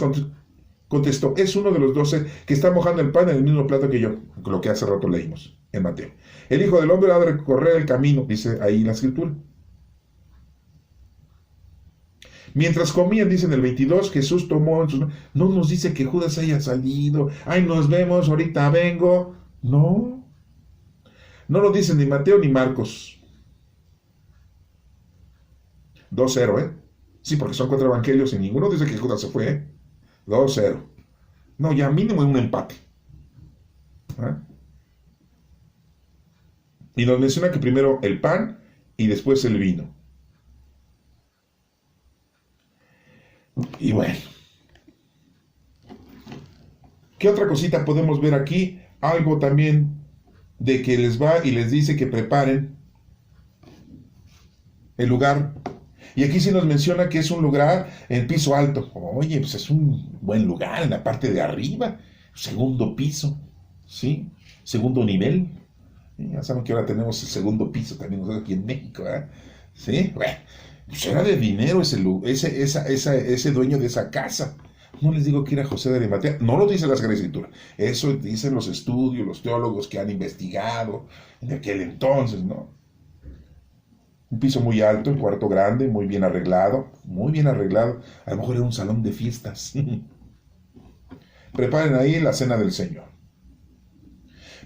Contestó, es uno de los 12 que está mojando el pan en el mismo plato que yo, lo que hace rato leímos en Mateo. El Hijo del Hombre ha de recorrer el camino, dice ahí la Escritura. Mientras comían, dice en el 22, Jesús tomó en sus manos. No nos dice que Judas haya salido. Ay, nos vemos, ahorita vengo. No. No lo dicen ni Mateo ni Marcos. 2-0, ¿eh? Sí, porque son 4 evangelios y ninguno dice que Judas se fue, ¿eh? 2-0. No, ya mínimo un empate. ¿Ah? Y nos menciona que primero el pan y después el vino. Y bueno, ¿qué otra cosita podemos ver aquí? Algo también de que les va y les dice que preparen el lugar. Y aquí sí nos menciona que es un lugar en piso alto. Oye, pues es un buen lugar en la parte de arriba, segundo piso, ¿sí? Segundo nivel. Ya saben que ahora tenemos el segundo piso también nosotros aquí en México, ¿eh? ¿Sí? Bueno, pues era de dinero ese dueño de esa casa. No les digo que era José de Arimatea, no lo dice la Sagrada Escritura. Eso dicen los estudios, los teólogos que han investigado en aquel entonces, ¿no? Un piso muy alto, un cuarto grande, muy bien arreglado, muy bien arreglado. A lo mejor era un salón de fiestas. Preparen ahí la cena del Señor.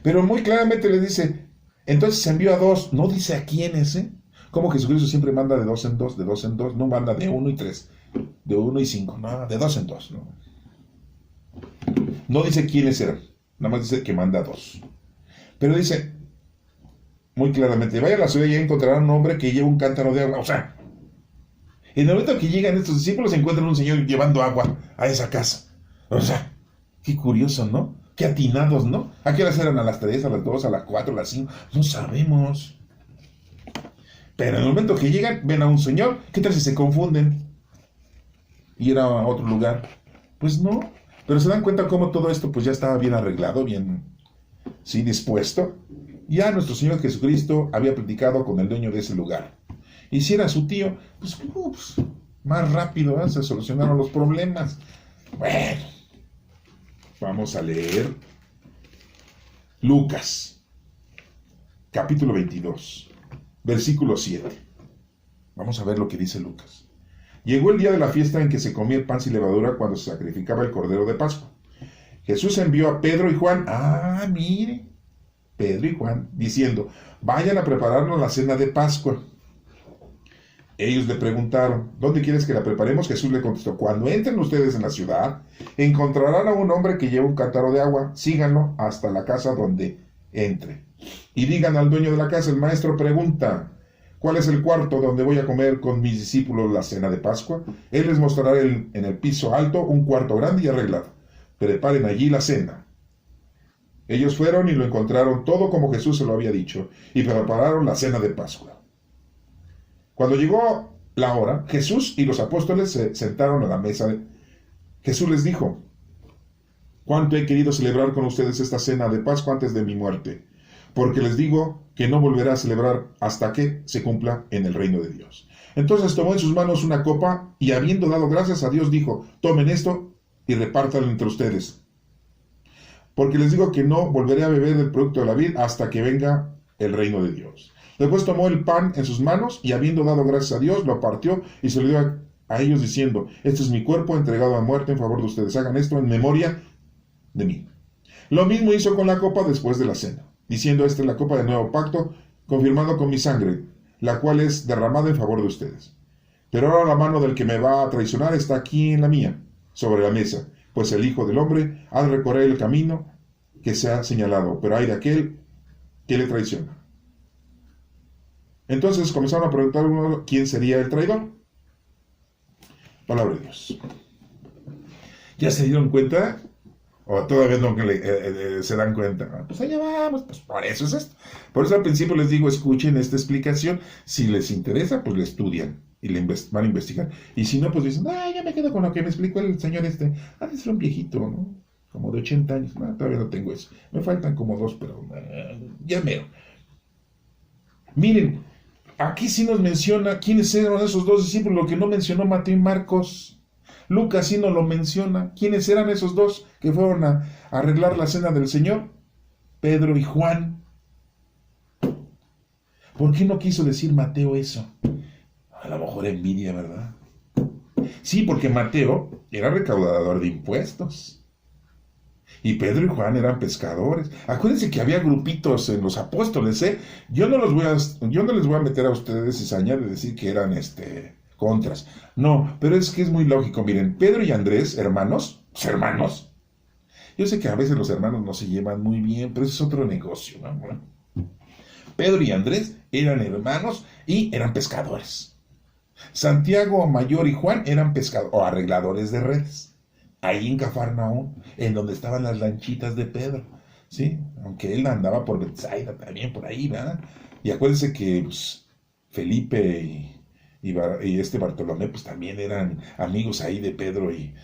Pero muy claramente les dice, entonces se envió a 2, no dice a quiénes, ¿eh? Como Jesucristo siempre manda de 2 en 2, de 2 en 2, no manda de 1 y 3, de 1 y 5, no, de 2 en 2, ¿no? No dice quiénes eran, nada más dice que manda 2. Pero dice muy claramente, vaya a la ciudad y ya encontrarán un hombre que lleva un cántaro de agua. O sea, en el momento que llegan estos discípulos encuentran un señor llevando agua a esa casa. O sea, qué curioso, ¿no? Qué atinados, ¿no? ¿A qué horas eran? ¿A las 3, a las 2, a las 4, a las 5? No sabemos. Pero en el momento que llegan, ven a un señor. ¿Qué tal si se confunden? Y era a otro lugar. Pues no. Pero se dan cuenta cómo todo esto pues ya estaba bien arreglado, bien, sí, dispuesto. Ya nuestro Señor Jesucristo había platicado con el dueño de ese lugar. Y si era su tío, pues más rápido, ¿eh? Se solucionaron los problemas. Bueno, vamos a leer Lucas, capítulo 22, versículo 7. Vamos a ver lo que dice Lucas. Llegó el día de la fiesta en que se comía el pan sin levadura cuando se sacrificaba el cordero de Pascua. Jesús envió a Pedro y Juan, mire, Pedro y Juan, diciendo, vayan a prepararnos la cena de Pascua. Ellos le preguntaron, ¿dónde quieres que la preparemos? Jesús le contestó, cuando entren ustedes en la ciudad, encontrarán a un hombre que lleva un cántaro de agua, síganlo hasta la casa donde entre. Y digan al dueño de la casa, el maestro pregunta, ¿cuál es el cuarto donde voy a comer con mis discípulos la cena de Pascua? Él les mostrará en el piso alto un cuarto grande y arreglado. Preparen allí la cena. Ellos fueron y lo encontraron todo como Jesús se lo había dicho, y prepararon la cena de Pascua. Cuando llegó la hora, Jesús y los apóstoles se sentaron a la mesa. Jesús les dijo, ¿cuánto he querido celebrar con ustedes esta cena de Pascua antes de mi muerte? Porque les digo que no volverá a celebrar hasta que se cumpla en el reino de Dios. Entonces tomó en sus manos una copa y habiendo dado gracias a Dios dijo, tomen esto y repártanlo entre ustedes. Porque les digo que no volveré a beber del producto de la vid hasta que venga el reino de Dios. Después tomó el pan en sus manos y habiendo dado gracias a Dios, lo partió y se lo dio a ellos diciendo, este es mi cuerpo entregado a muerte en favor de ustedes. Hagan esto en memoria de mí. Lo mismo hizo con la copa después de la cena, diciendo, esta es la copa del nuevo pacto, confirmado con mi sangre, la cual es derramada en favor de ustedes. Pero ahora la mano del que me va a traicionar está aquí en la mía, sobre la mesa. Pues el Hijo del Hombre ha de recorrer el camino que se ha señalado, pero hay de aquel que le traiciona. Entonces comenzaron a preguntar uno quién sería el traidor. Palabra de Dios. ¿Ya se dieron cuenta? ¿O todavía no se dan cuenta? Pues allá vamos, pues por eso es esto. Por eso al principio les digo, escuchen esta explicación. Si les interesa, pues le estudian y van a investigar. Y si no, pues dicen, ya me quedo con lo que me explicó el señor este. Ha de ser un viejito, ¿no? Como de 80 años. Todavía no tengo eso. Me faltan como 2, pero ya mero. Miren, aquí sí nos menciona quiénes eran esos 2 discípulos, lo que no mencionó Mateo y Marcos. Lucas sí no lo menciona. ¿Quiénes eran esos dos que fueron a arreglar la cena del Señor? Pedro y Juan. ¿Por qué no quiso decir Mateo eso? A lo mejor envidia, ¿verdad? Sí, porque Mateo era recaudador de impuestos. Y Pedro y Juan eran pescadores. Acuérdense que había grupitos en los apóstoles, ¿eh? Yo no les voy a meter a ustedes cizaña de decir que eran contras. No, pero es que es muy lógico. Miren, Pedro y Andrés, hermanos, pues hermanos. Yo sé que a veces los hermanos no se llevan muy bien, pero eso es otro negocio, ¿no? Bueno, Pedro y Andrés eran hermanos y eran pescadores. Santiago mayor y Juan eran pescadores o arregladores de redes. Ahí en Cafarnaúm, en donde estaban las lanchitas de Pedro, ¿sí? Aunque él andaba por Betsaida también, por ahí, ¿verdad? Y acuérdense que pues, Felipe y Bartolomé, pues también eran amigos ahí de Pedro y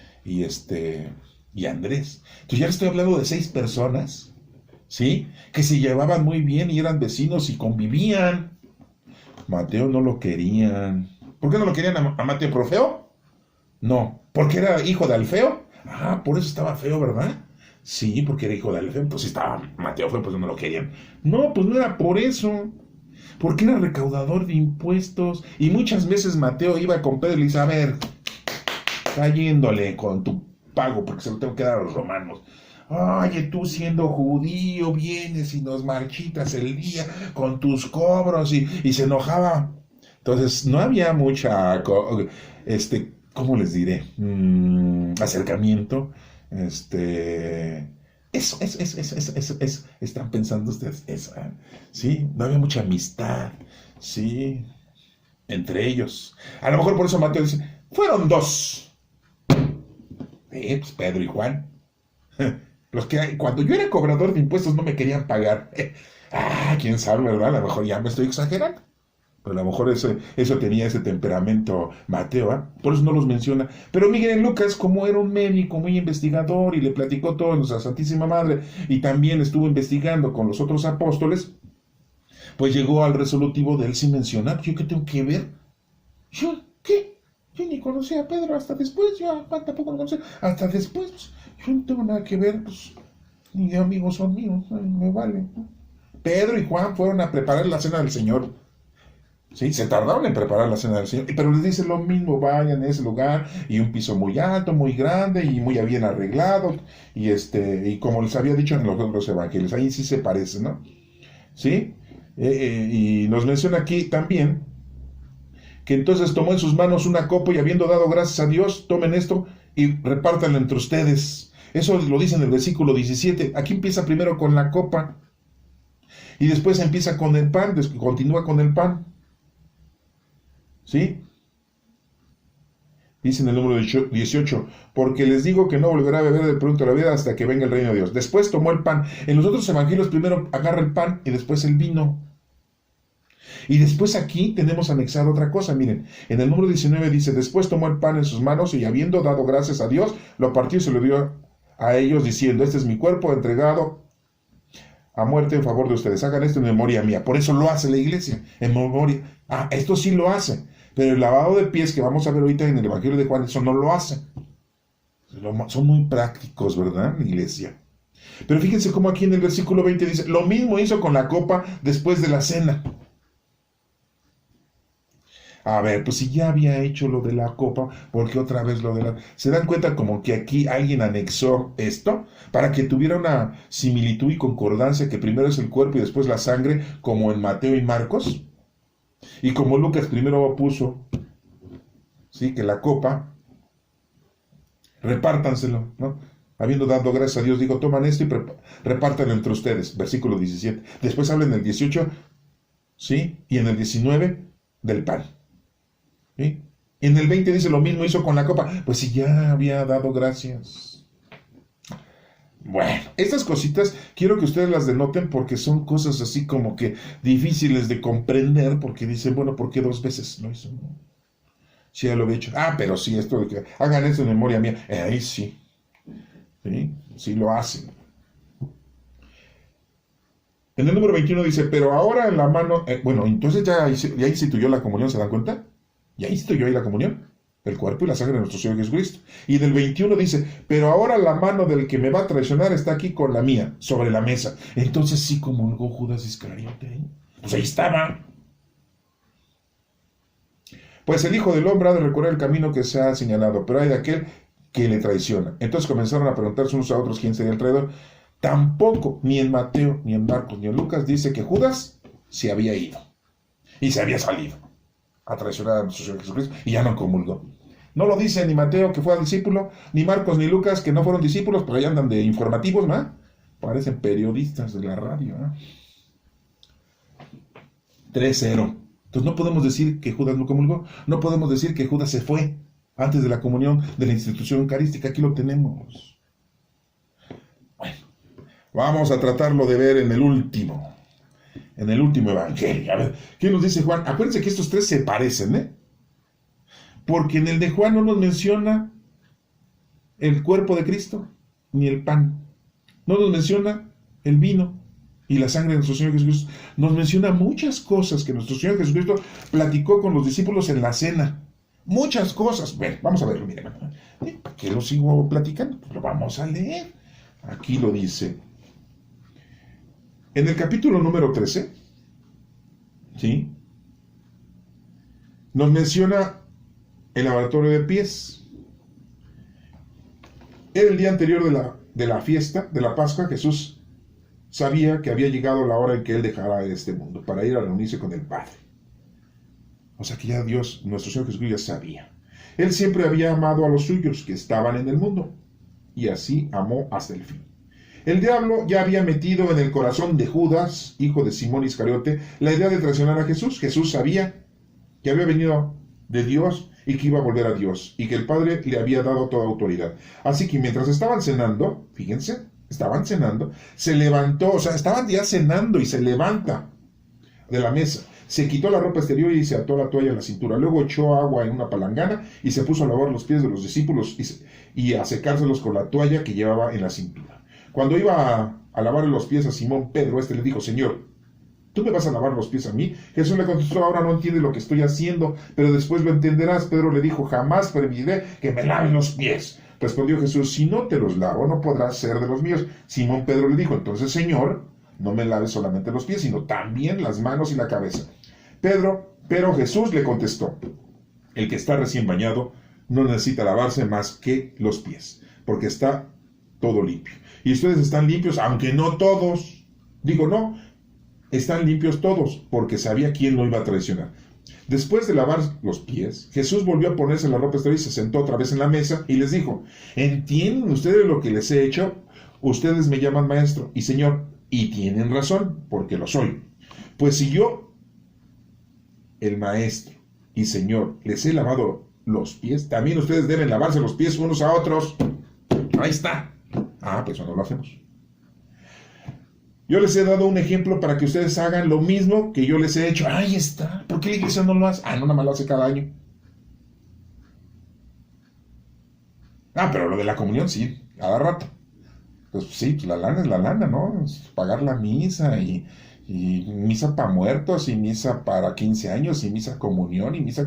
Andrés. Entonces ya les estoy hablando de 6 personas, ¿sí? Que se llevaban muy bien y eran vecinos y convivían. Mateo no lo querían. ¿Por qué no lo querían a Mateo? ¿Por feo? No. ¿Porque era hijo de Alfeo? Ah, por eso estaba feo, ¿verdad? Sí, porque era hijo de Alfeo. Pues si estaba Mateo feo, pues no lo querían. No, pues no era por eso. Porque era recaudador de impuestos. Y muchas veces Mateo iba con Pedro y le dice, a ver, cayéndole con tu pago, porque se lo tengo que dar a los romanos. Oye, tú siendo judío, vienes y nos marchitas el día con tus cobros y se enojaba. Entonces, no había mucha, ¿cómo les diré? Acercamiento. Están pensando ustedes eso, ¿eh? Sí, no había mucha amistad, sí, entre ellos. A lo mejor por eso Mateo dice, fueron 2. Pues Pedro y Juan. Los que cuando yo era cobrador de impuestos no me querían pagar. Quién sabe, ¿verdad? A lo mejor ya me estoy exagerando. Pero a lo mejor eso tenía ese temperamento Mateo, ¿eh? Por eso no los menciona. Pero Miguel Lucas, como era un médico muy investigador y le platicó todo a nuestra Santísima Madre y también estuvo investigando con los otros apóstoles, pues llegó al resolutivo de él sin mencionar. ¿Yo qué tengo que ver? ¿Yo qué? Yo ni conocía a Pedro hasta después. Yo a Juan tampoco lo conocía hasta después. Pues, yo no tengo nada que ver. Pues, ni amigos son míos. Ay, me vale. Pedro y Juan fueron a preparar la cena del Señor. Sí, se tardaron en preparar la cena del Señor, pero les dice lo mismo, vayan a ese lugar, y un piso muy alto, muy grande, y muy bien arreglado, y como les había dicho en los otros evangelios, ahí sí se parece, ¿no? ¿Sí? Y nos menciona aquí también, que entonces tomó en sus manos una copa, y habiendo dado gracias a Dios, tomen esto, y repártanlo entre ustedes. Eso lo dice en el versículo 17, aquí empieza primero con la copa, y después empieza con el pan, continúa con el pan. ¿Sí? Dice en el número 18, porque les digo que no volverá a beber del producto de la vida hasta que venga el reino de Dios. Después tomó el pan. En los otros evangelios primero agarra el pan y después el vino. Y después aquí tenemos anexado otra cosa, miren, en el número 19 dice, después tomó el pan en sus manos y habiendo dado gracias a Dios, lo partió y se lo dio a ellos diciendo, este es mi cuerpo entregado a muerte en favor de ustedes, hagan esto en memoria mía. Por eso lo hace la iglesia, en memoria. Esto sí lo hace, pero el lavado de pies que vamos a ver ahorita en el Evangelio de Juan, eso no lo hace. Son muy prácticos, ¿verdad, la iglesia? Pero fíjense cómo aquí en el versículo 20 dice, lo mismo hizo con la copa después de la cena. A ver, pues si ya había hecho lo de la copa, ¿por qué otra vez lo de la...? ¿Se dan cuenta como que aquí alguien anexó esto? Para que tuviera una similitud y concordancia, que primero es el cuerpo y después la sangre, como en Mateo y Marcos. Y como Lucas primero puso, ¿sí? Que la copa, repártanselo, ¿no? Habiendo dado gracias a Dios, digo, toman esto y repártanlo entre ustedes. Versículo 17. Después habla en el 18, ¿sí? Y en el 19, del pan. ¿Sí? En el 20 dice lo mismo hizo con la copa. Pues si ya había dado gracias. Bueno, estas cositas quiero que ustedes las denoten porque son cosas así como que difíciles de comprender, porque dicen, bueno, ¿por qué 2 veces lo hizo? Sí, ya lo había hecho. Pero sí, esto de que hagan esto en memoria mía. Ahí sí. Sí lo hacen. En el número 21 dice, pero ahora en la mano... bueno, entonces ya instituyó la comunión, ¿se dan cuenta? Ya instituyó ahí la comunión. el cuerpo y la sangre de nuestro Señor Jesucristo. Y del 21 dice, pero ahora la mano del que me va a traicionar está aquí con la mía, sobre la mesa. Entonces sí comulgó Judas Iscariote, ¿eh? Pues ahí estaba. Pues el Hijo del Hombre ha de recorrer el camino que se ha señalado, pero hay de aquel que le traiciona. Entonces comenzaron a preguntarse unos a otros quién sería el traidor. Tampoco, ni en Mateo, ni en Marcos, ni en Lucas, dice que Judas se había ido y se había salido a traicionar a nuestro Señor Jesucristo y ya no comulgó. No lo dice ni Mateo que fue discípulo, ni Marcos ni Lucas que no fueron discípulos, pero ahí andan de informativos, ¿no? Parecen periodistas de la radio, ¿no? 3-0. Entonces no podemos decir que Judas no comulgó, no podemos decir que Judas se fue antes de la comunión de la institución eucarística. Aquí lo tenemos. Bueno, vamos a tratarlo de ver en el último evangelio. A ver, ¿qué nos dice Juan? Acuérdense que estos tres se parecen, ¿eh? Porque en el de Juan no nos menciona el cuerpo de Cristo, ni el pan. No nos menciona el vino y la sangre de nuestro Señor Jesucristo. Nos menciona muchas cosas que nuestro Señor Jesucristo platicó con los discípulos en la cena. Muchas cosas. Bueno, vamos a verlo, miren. ¿Para qué lo sigo platicando? Pues lo vamos a leer. Aquí lo dice. En el capítulo número 13, ¿sí? Nos menciona el lavatorio de pies. Era el día anterior de la fiesta, de la Pascua. Jesús sabía que había llegado la hora en que Él dejara este mundo para ir a reunirse con el Padre. O sea que ya Dios, nuestro Señor Jesucristo, ya sabía. Él siempre había amado a los suyos que estaban en el mundo, y así amó hasta el fin. El diablo ya había metido en el corazón de Judas, hijo de Simón Iscariote, la idea de traicionar a Jesús. Jesús sabía que había venido de Dios y que iba a volver a Dios, y que el Padre le había dado toda autoridad. Así que mientras estaban cenando, fíjense, se levantó, o sea, estaban ya cenando y se levanta de la mesa. Se quitó la ropa exterior y se ató la toalla a la cintura. Luego echó agua en una palangana y se puso a lavar los pies de los discípulos y a secárselos con la toalla que llevaba en la cintura. Cuando iba a lavarle los pies a Simón Pedro, le dijo, Señor, ¿tú me vas a lavar los pies a mí? Jesús le contestó, ahora no entiende lo que estoy haciendo, pero después lo entenderás. Pedro le dijo, jamás permitiré que me laven los pies. Respondió Jesús, si no te los lavo, no podrás ser de los míos. Simón Pedro le dijo, entonces, Señor, no me laves solamente los pies, sino también las manos y la cabeza. Pero Jesús le contestó, el que está recién bañado no necesita lavarse más que los pies, porque está todo limpio. Y ustedes están limpios, aunque no todos. Digo, no, están limpios todos, porque sabía quién lo iba a traicionar. Después de lavar los pies, Jesús volvió a ponerse la ropa exterior y se sentó otra vez en la mesa y les dijo, ¿entienden ustedes lo que les he hecho? Ustedes me llaman maestro y señor, y tienen razón, porque lo soy. Pues si yo, el maestro y señor, les he lavado los pies, también ustedes deben lavarse los pies unos a otros. Ahí está. Pues eso no lo hacemos. Yo les he dado un ejemplo para que ustedes hagan lo mismo que yo les he hecho. Ahí está. ¿Por qué la iglesia no lo hace? No, nada más lo hace cada año. Pero lo de la comunión sí, cada rato. Pues sí, pues la lana es la lana, ¿no? Pagar la misa y misa para muertos, y misa para 15 años, y misa comunión, y misa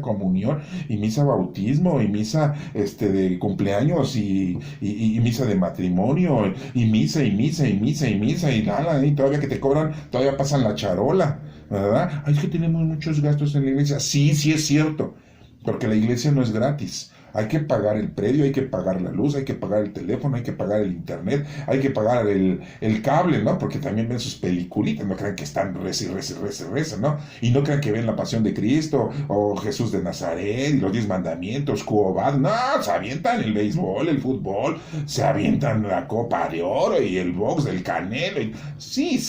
bautismo, y misa de cumpleaños, y misa de matrimonio, y misa, y nada, y todavía que te cobran, todavía pasan la charola, ¿verdad? Es que tenemos muchos gastos en la iglesia. Sí es cierto, porque la iglesia no es gratis. Hay que pagar el predio, hay que pagar la luz, hay que pagar el teléfono, hay que pagar el internet, hay que pagar el cable, ¿no? Porque también ven sus peliculitas, no crean que están reza, ¿no? Y no crean que ven la Pasión de Cristo, o Jesús de Nazaret, y los 10 mandamientos, Cuobad. No, se avientan el béisbol, el fútbol, se avientan la Copa de Oro y el box del Canelo. Sí,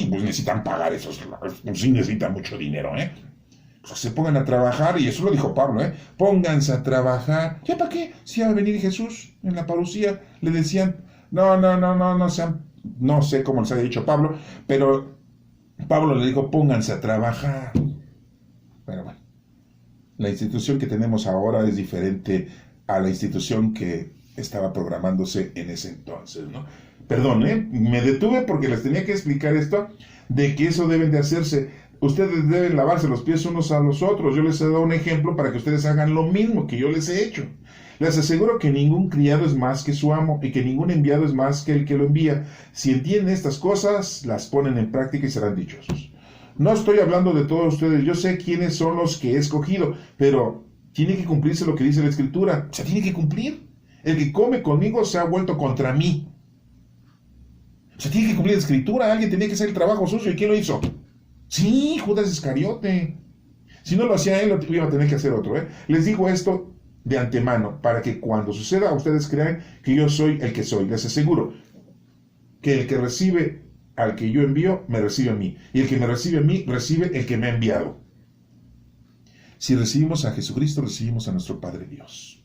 pues necesitan pagar esos, pues sí necesitan mucho dinero, ¿eh? Se pongan a trabajar, y eso lo dijo Pablo, pónganse a trabajar. ¿Ya para qué? Si iba a venir Jesús en la parucía, le decían, no sean, no sé cómo les haya dicho Pablo, pero Pablo le dijo, pónganse a trabajar. Pero bueno, la institución que tenemos ahora es diferente a la institución que estaba programándose en ese entonces, ¿no? Perdón, me detuve porque les tenía que explicar esto, de que eso deben de hacerse. ustedes deben lavarse los pies unos a los otros. Yo les he dado un ejemplo para que ustedes hagan lo mismo que yo les he hecho. Les aseguro que ningún criado es más que su amo y que ningún enviado es más que el que lo envía. Si entienden estas cosas, las ponen en práctica y serán dichosos. No estoy hablando de todos ustedes. Yo sé quiénes son los que he escogido, pero tiene que cumplirse lo que dice la Escritura. Se tiene que cumplir. El que come conmigo se ha vuelto contra mí. Se tiene que cumplir la Escritura. Alguien tenía que hacer el trabajo sucio. ¿Y quién lo hizo? Sí, Judas Iscariote. Si no lo hacía él, lo iba a tener que hacer otro. Les digo esto de antemano, para que cuando suceda ustedes crean que yo soy el que soy. Les aseguro que el que recibe al que yo envío, me recibe a mí. Y el que me recibe a mí, recibe el que me ha enviado. Si recibimos a Jesucristo, recibimos a nuestro Padre Dios.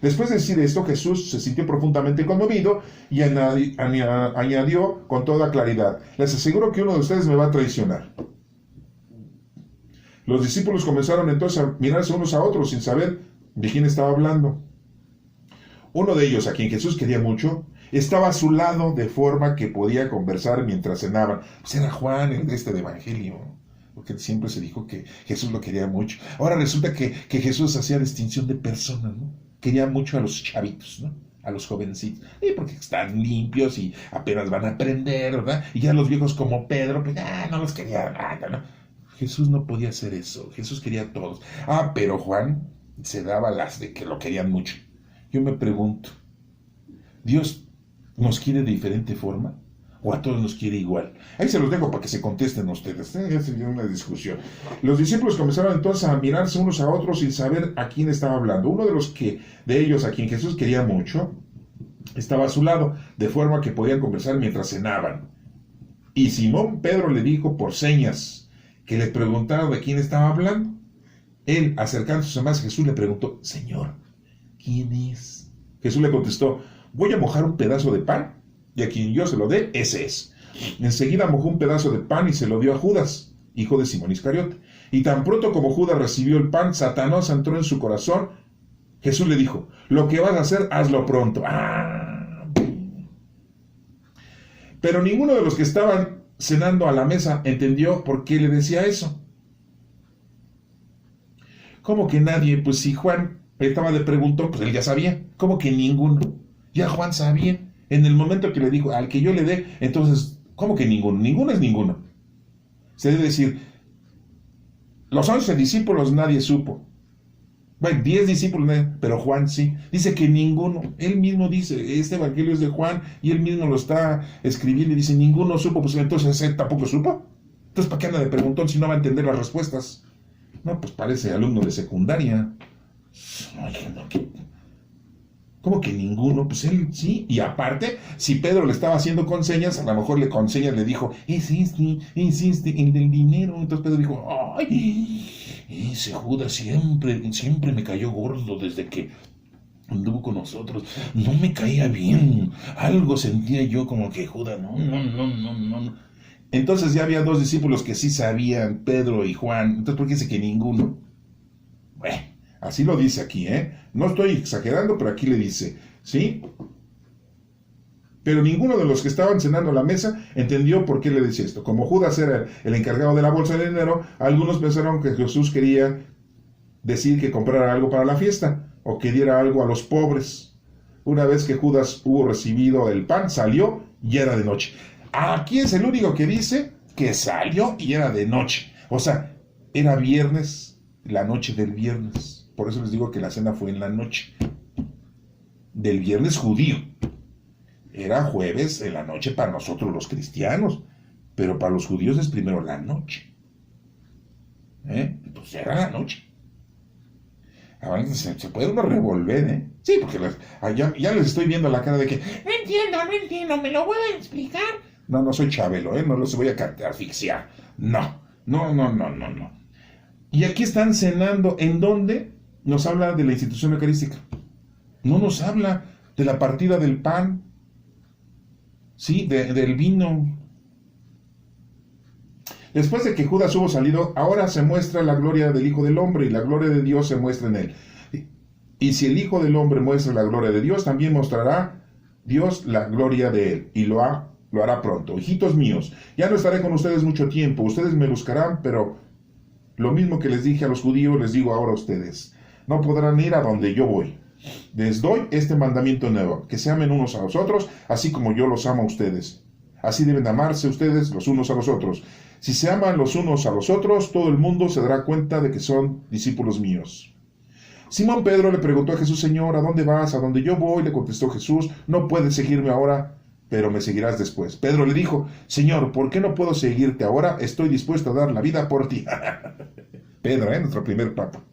Después de decir esto, Jesús se sintió profundamente conmovido y añadió con toda claridad: les aseguro que uno de ustedes me va a traicionar. Los discípulos comenzaron entonces a mirarse unos a otros sin saber de quién estaba hablando. Uno de ellos, a quien Jesús quería mucho, estaba a su lado de forma que podía conversar mientras cenaban. Pues era Juan, el de este Evangelio, porque siempre se dijo que Jesús lo quería mucho. Ahora resulta que Jesús hacía distinción de personas, ¿no? Quería mucho a los chavitos, ¿no? A los jovencitos, porque están limpios y apenas van a aprender, ¿verdad? Y ya los viejos como Pedro, pues no los quería nada, ¿no? Jesús no podía hacer eso. Jesús quería a todos. Pero Juan se daba las de que lo querían mucho. Yo me pregunto, ¿Dios nos quiere de diferente forma? ¿O a todos nos quiere igual? Ahí se los dejo para que se contesten ustedes. Ya sería una discusión. Los discípulos comenzaron entonces a mirarse unos a otros sin saber a quién estaba hablando. Uno de ellos, a quien Jesús quería mucho, estaba a su lado, de forma que podían conversar mientras cenaban. Y Simón Pedro le dijo por señas que le preguntara de quién estaba hablando. Él, acercándose más a Jesús, le preguntó: Señor, ¿quién es? Jesús le contestó: voy a mojar un pedazo de pan, y a quien yo se lo dé, ese es. Enseguida mojó un pedazo de pan y se lo dio a Judas, hijo de Simón Iscariote. Y tan pronto como Judas recibió el pan, Satanás entró en su corazón. Jesús le dijo: lo que vas a hacer, hazlo pronto. Pero ninguno de los que estaban cenando a la mesa entendió por qué le decía eso. ¿Cómo que nadie? Pues si Juan estaba de preguntón, pues él ya sabía. ¿Cómo que ninguno? Ya Juan sabía. En el momento que le dijo, al que yo le dé, entonces, ¿cómo que ninguno? Ninguno es ninguno. Se debe decir, los 11 discípulos nadie supo. Bueno, 10 discípulos, pero Juan sí. Dice que ninguno. Él mismo dice, este evangelio es de Juan, y él mismo lo está escribiendo y dice, ninguno supo. Pues entonces él tampoco supo. Entonces, ¿para qué anda de preguntón si no va a entender las respuestas? No, pues parece alumno de secundaria. ¿Cómo que ninguno? Pues él sí. Y aparte, si Pedro le estaba haciendo con señas, a lo mejor con señas le dijo, es este, el del dinero. Entonces Pedro dijo, ay, ese Judas siempre me cayó gordo desde que anduvo con nosotros. No me caía bien. Algo sentía yo como que Judas, no. Entonces ya había 2 discípulos que sí sabían, Pedro y Juan. Entonces, ¿por qué dice que ninguno? Bueno, así lo dice aquí, No estoy exagerando, pero aquí le dice, ¿sí? Pero ninguno de los que estaban cenando a la mesa entendió por qué le decía esto. Como Judas era el encargado de la bolsa de dinero, algunos pensaron que Jesús quería decir que comprara algo para la fiesta o que diera algo a los pobres. Una vez que Judas hubo recibido el pan, salió y era de noche. Aquí es el único que dice que salió y era de noche. O sea, era viernes, la noche del viernes. Por eso les digo que la cena fue en la noche del viernes judío. Era jueves en la noche para nosotros los cristianos, pero para los judíos es primero la noche. Entonces era la noche. Ahora se puede uno revolver, Sí, porque ya les estoy viendo la cara de que no entiendo, ¿me lo pueden explicar? No soy Chabelo, no los voy a asfixiar. No. Y aquí están cenando, ¿en dónde? Nos habla de la institución eucarística. No nos habla de la partida del pan, ¿sí? Del vino. Después de que Judas hubo salido, ahora se muestra la gloria del Hijo del Hombre y la gloria de Dios se muestra en él. Y si el Hijo del Hombre muestra la gloria de Dios, también mostrará Dios la gloria de él. Y lo ha lo hará pronto. Hijitos míos, ya no estaré con ustedes mucho tiempo, ustedes me buscarán, pero lo mismo que les dije a los judíos, les digo ahora a ustedes, no podrán ir a donde yo voy. Les doy este mandamiento nuevo, que se amen unos a los otros, así como yo los amo a ustedes. Así deben amarse ustedes los unos a los otros. Si se aman los unos a los otros, todo el mundo se dará cuenta de que son discípulos míos. Simón Pedro le preguntó a Jesús: Señor, ¿a dónde vas? ¿A dónde yo voy? Le contestó Jesús: no puedes seguirme ahora, pero me seguirás después. Pedro le dijo: Señor, ¿por qué no puedo seguirte ahora? Estoy dispuesto a dar la vida por ti. Pedro, nuestro primer papa.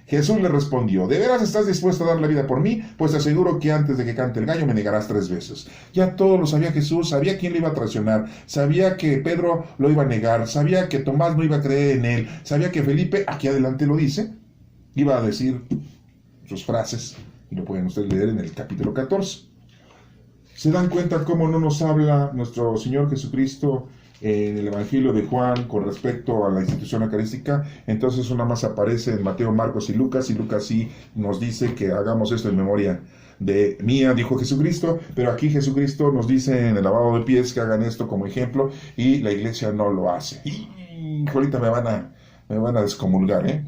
Jesús le respondió: ¿de veras estás dispuesto a dar la vida por mí? Pues te aseguro que antes de que cante el gallo me negarás 3 veces. Ya todo lo sabía Jesús, sabía quién le iba a traicionar, sabía que Pedro lo iba a negar, sabía que Tomás no iba a creer en él, sabía que Felipe, aquí adelante lo dice, iba a decir sus frases, y lo pueden ustedes leer en el capítulo 14. ¿Se dan cuenta cómo no nos habla nuestro Señor Jesucristo en el Evangelio de Juan con respecto a la institución eucarística? Entonces una más aparece en Mateo, Marcos y Lucas sí nos dice que hagamos esto en memoria de mía, dijo Jesucristo, pero aquí Jesucristo nos dice en el lavado de pies que hagan esto como ejemplo, y la iglesia no lo hace. Y ahorita me van a descomulgar,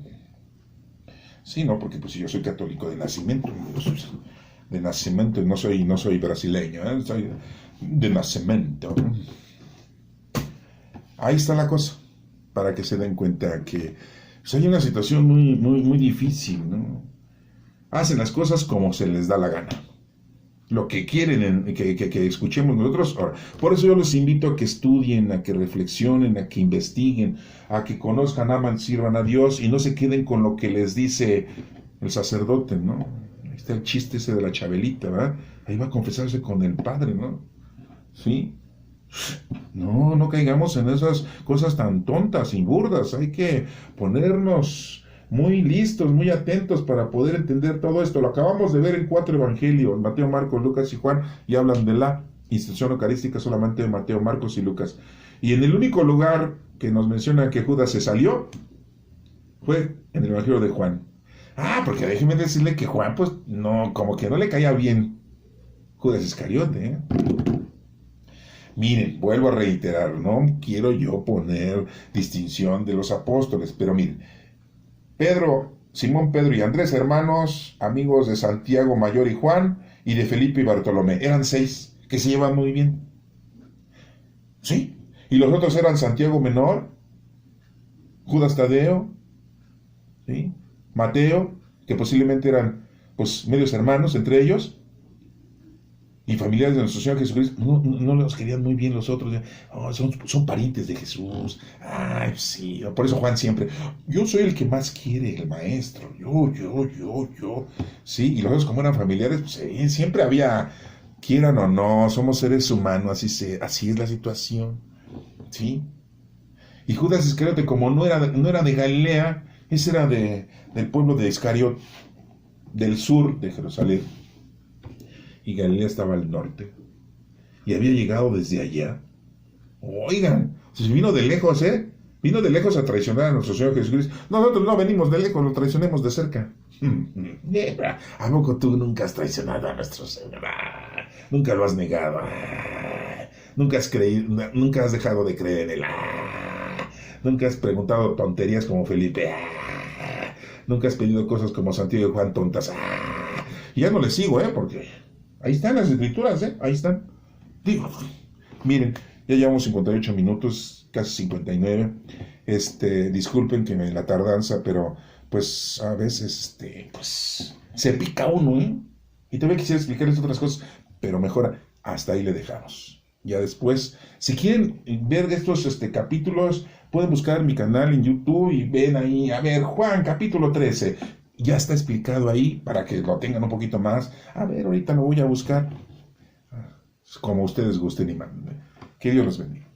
Sí, no, porque pues yo soy católico de nacimiento, no soy brasileño, soy de nacimiento. Ahí está la cosa, para que se den cuenta que pues, hay una situación muy difícil, ¿no? Hacen las cosas como se les da la gana, lo que quieren que escuchemos nosotros. Ahora, por eso yo los invito a que estudien, a que reflexionen, a que investiguen, a que conozcan, aman, sirvan a Dios y no se queden con lo que les dice el sacerdote, ¿no? Ahí está el chiste ese de la Chabelita, ¿verdad? Ahí va a confesarse con el padre, ¿no? ¿Sí? No caigamos en esas cosas tan tontas y burdas. Hay que ponernos muy listos, muy atentos para poder entender todo esto. Lo acabamos de ver en 4 evangelios, Mateo, Marcos, Lucas y Juan, y hablan de la institución eucarística solamente de Mateo, Marcos y Lucas. Y en el único lugar que nos menciona que Judas se salió fue en el evangelio de Juan. Porque déjeme decirle que Juan, pues, no, como que no le caía bien Judas Iscariote, Miren, vuelvo a reiterar, no quiero yo poner distinción de los apóstoles, pero miren, Simón Pedro y Andrés, hermanos, amigos de Santiago Mayor y Juan, y de Felipe y Bartolomé, eran 6 que se llevan muy bien. ¿Sí? Y los otros eran Santiago Menor, Judas Tadeo, ¿sí? Mateo, que posiblemente eran pues medios hermanos entre ellos, y familiares de nuestro Señor Jesucristo. No los querían muy bien los otros. Son parientes de Jesús. Sí. Por eso Juan siempre: yo soy el que más quiere el maestro. Yo. Sí, y los otros, como eran familiares, pues siempre había, quieran o no, somos seres humanos, así es la situación. ¿Sí? Y Judas Iscariote, como no era de Galilea, ese era del pueblo de Iscariot, del sur de Jerusalén. Y Galilea estaba al norte. Y había llegado desde allá. Oigan, si vino de lejos, Vino de lejos a traicionar a nuestro Señor Jesucristo. Nosotros no venimos de lejos, lo traicionemos de cerca. ¿A poco tú nunca has traicionado a nuestro Señor? Nunca lo has negado. Nunca has dejado de creer en Él. Nunca has preguntado tonterías como Felipe. Nunca has pedido cosas como Santiago y Juan tontas. Y ya no les sigo, porque ahí están las escrituras, ahí están. Digo, miren, ya llevamos 58 minutos, casi 59. Disculpen que la tardanza, pero pues a veces pues se pica uno, Y también quisiera explicarles otras cosas, pero mejor hasta ahí le dejamos. Ya después, si quieren ver estos capítulos, pueden buscar mi canal en YouTube y ven ahí, a ver, Juan, capítulo 13. Ya está explicado ahí para que lo tengan un poquito más. A ver, ahorita lo voy a buscar. Como ustedes gusten y manden. Que Dios los bendiga.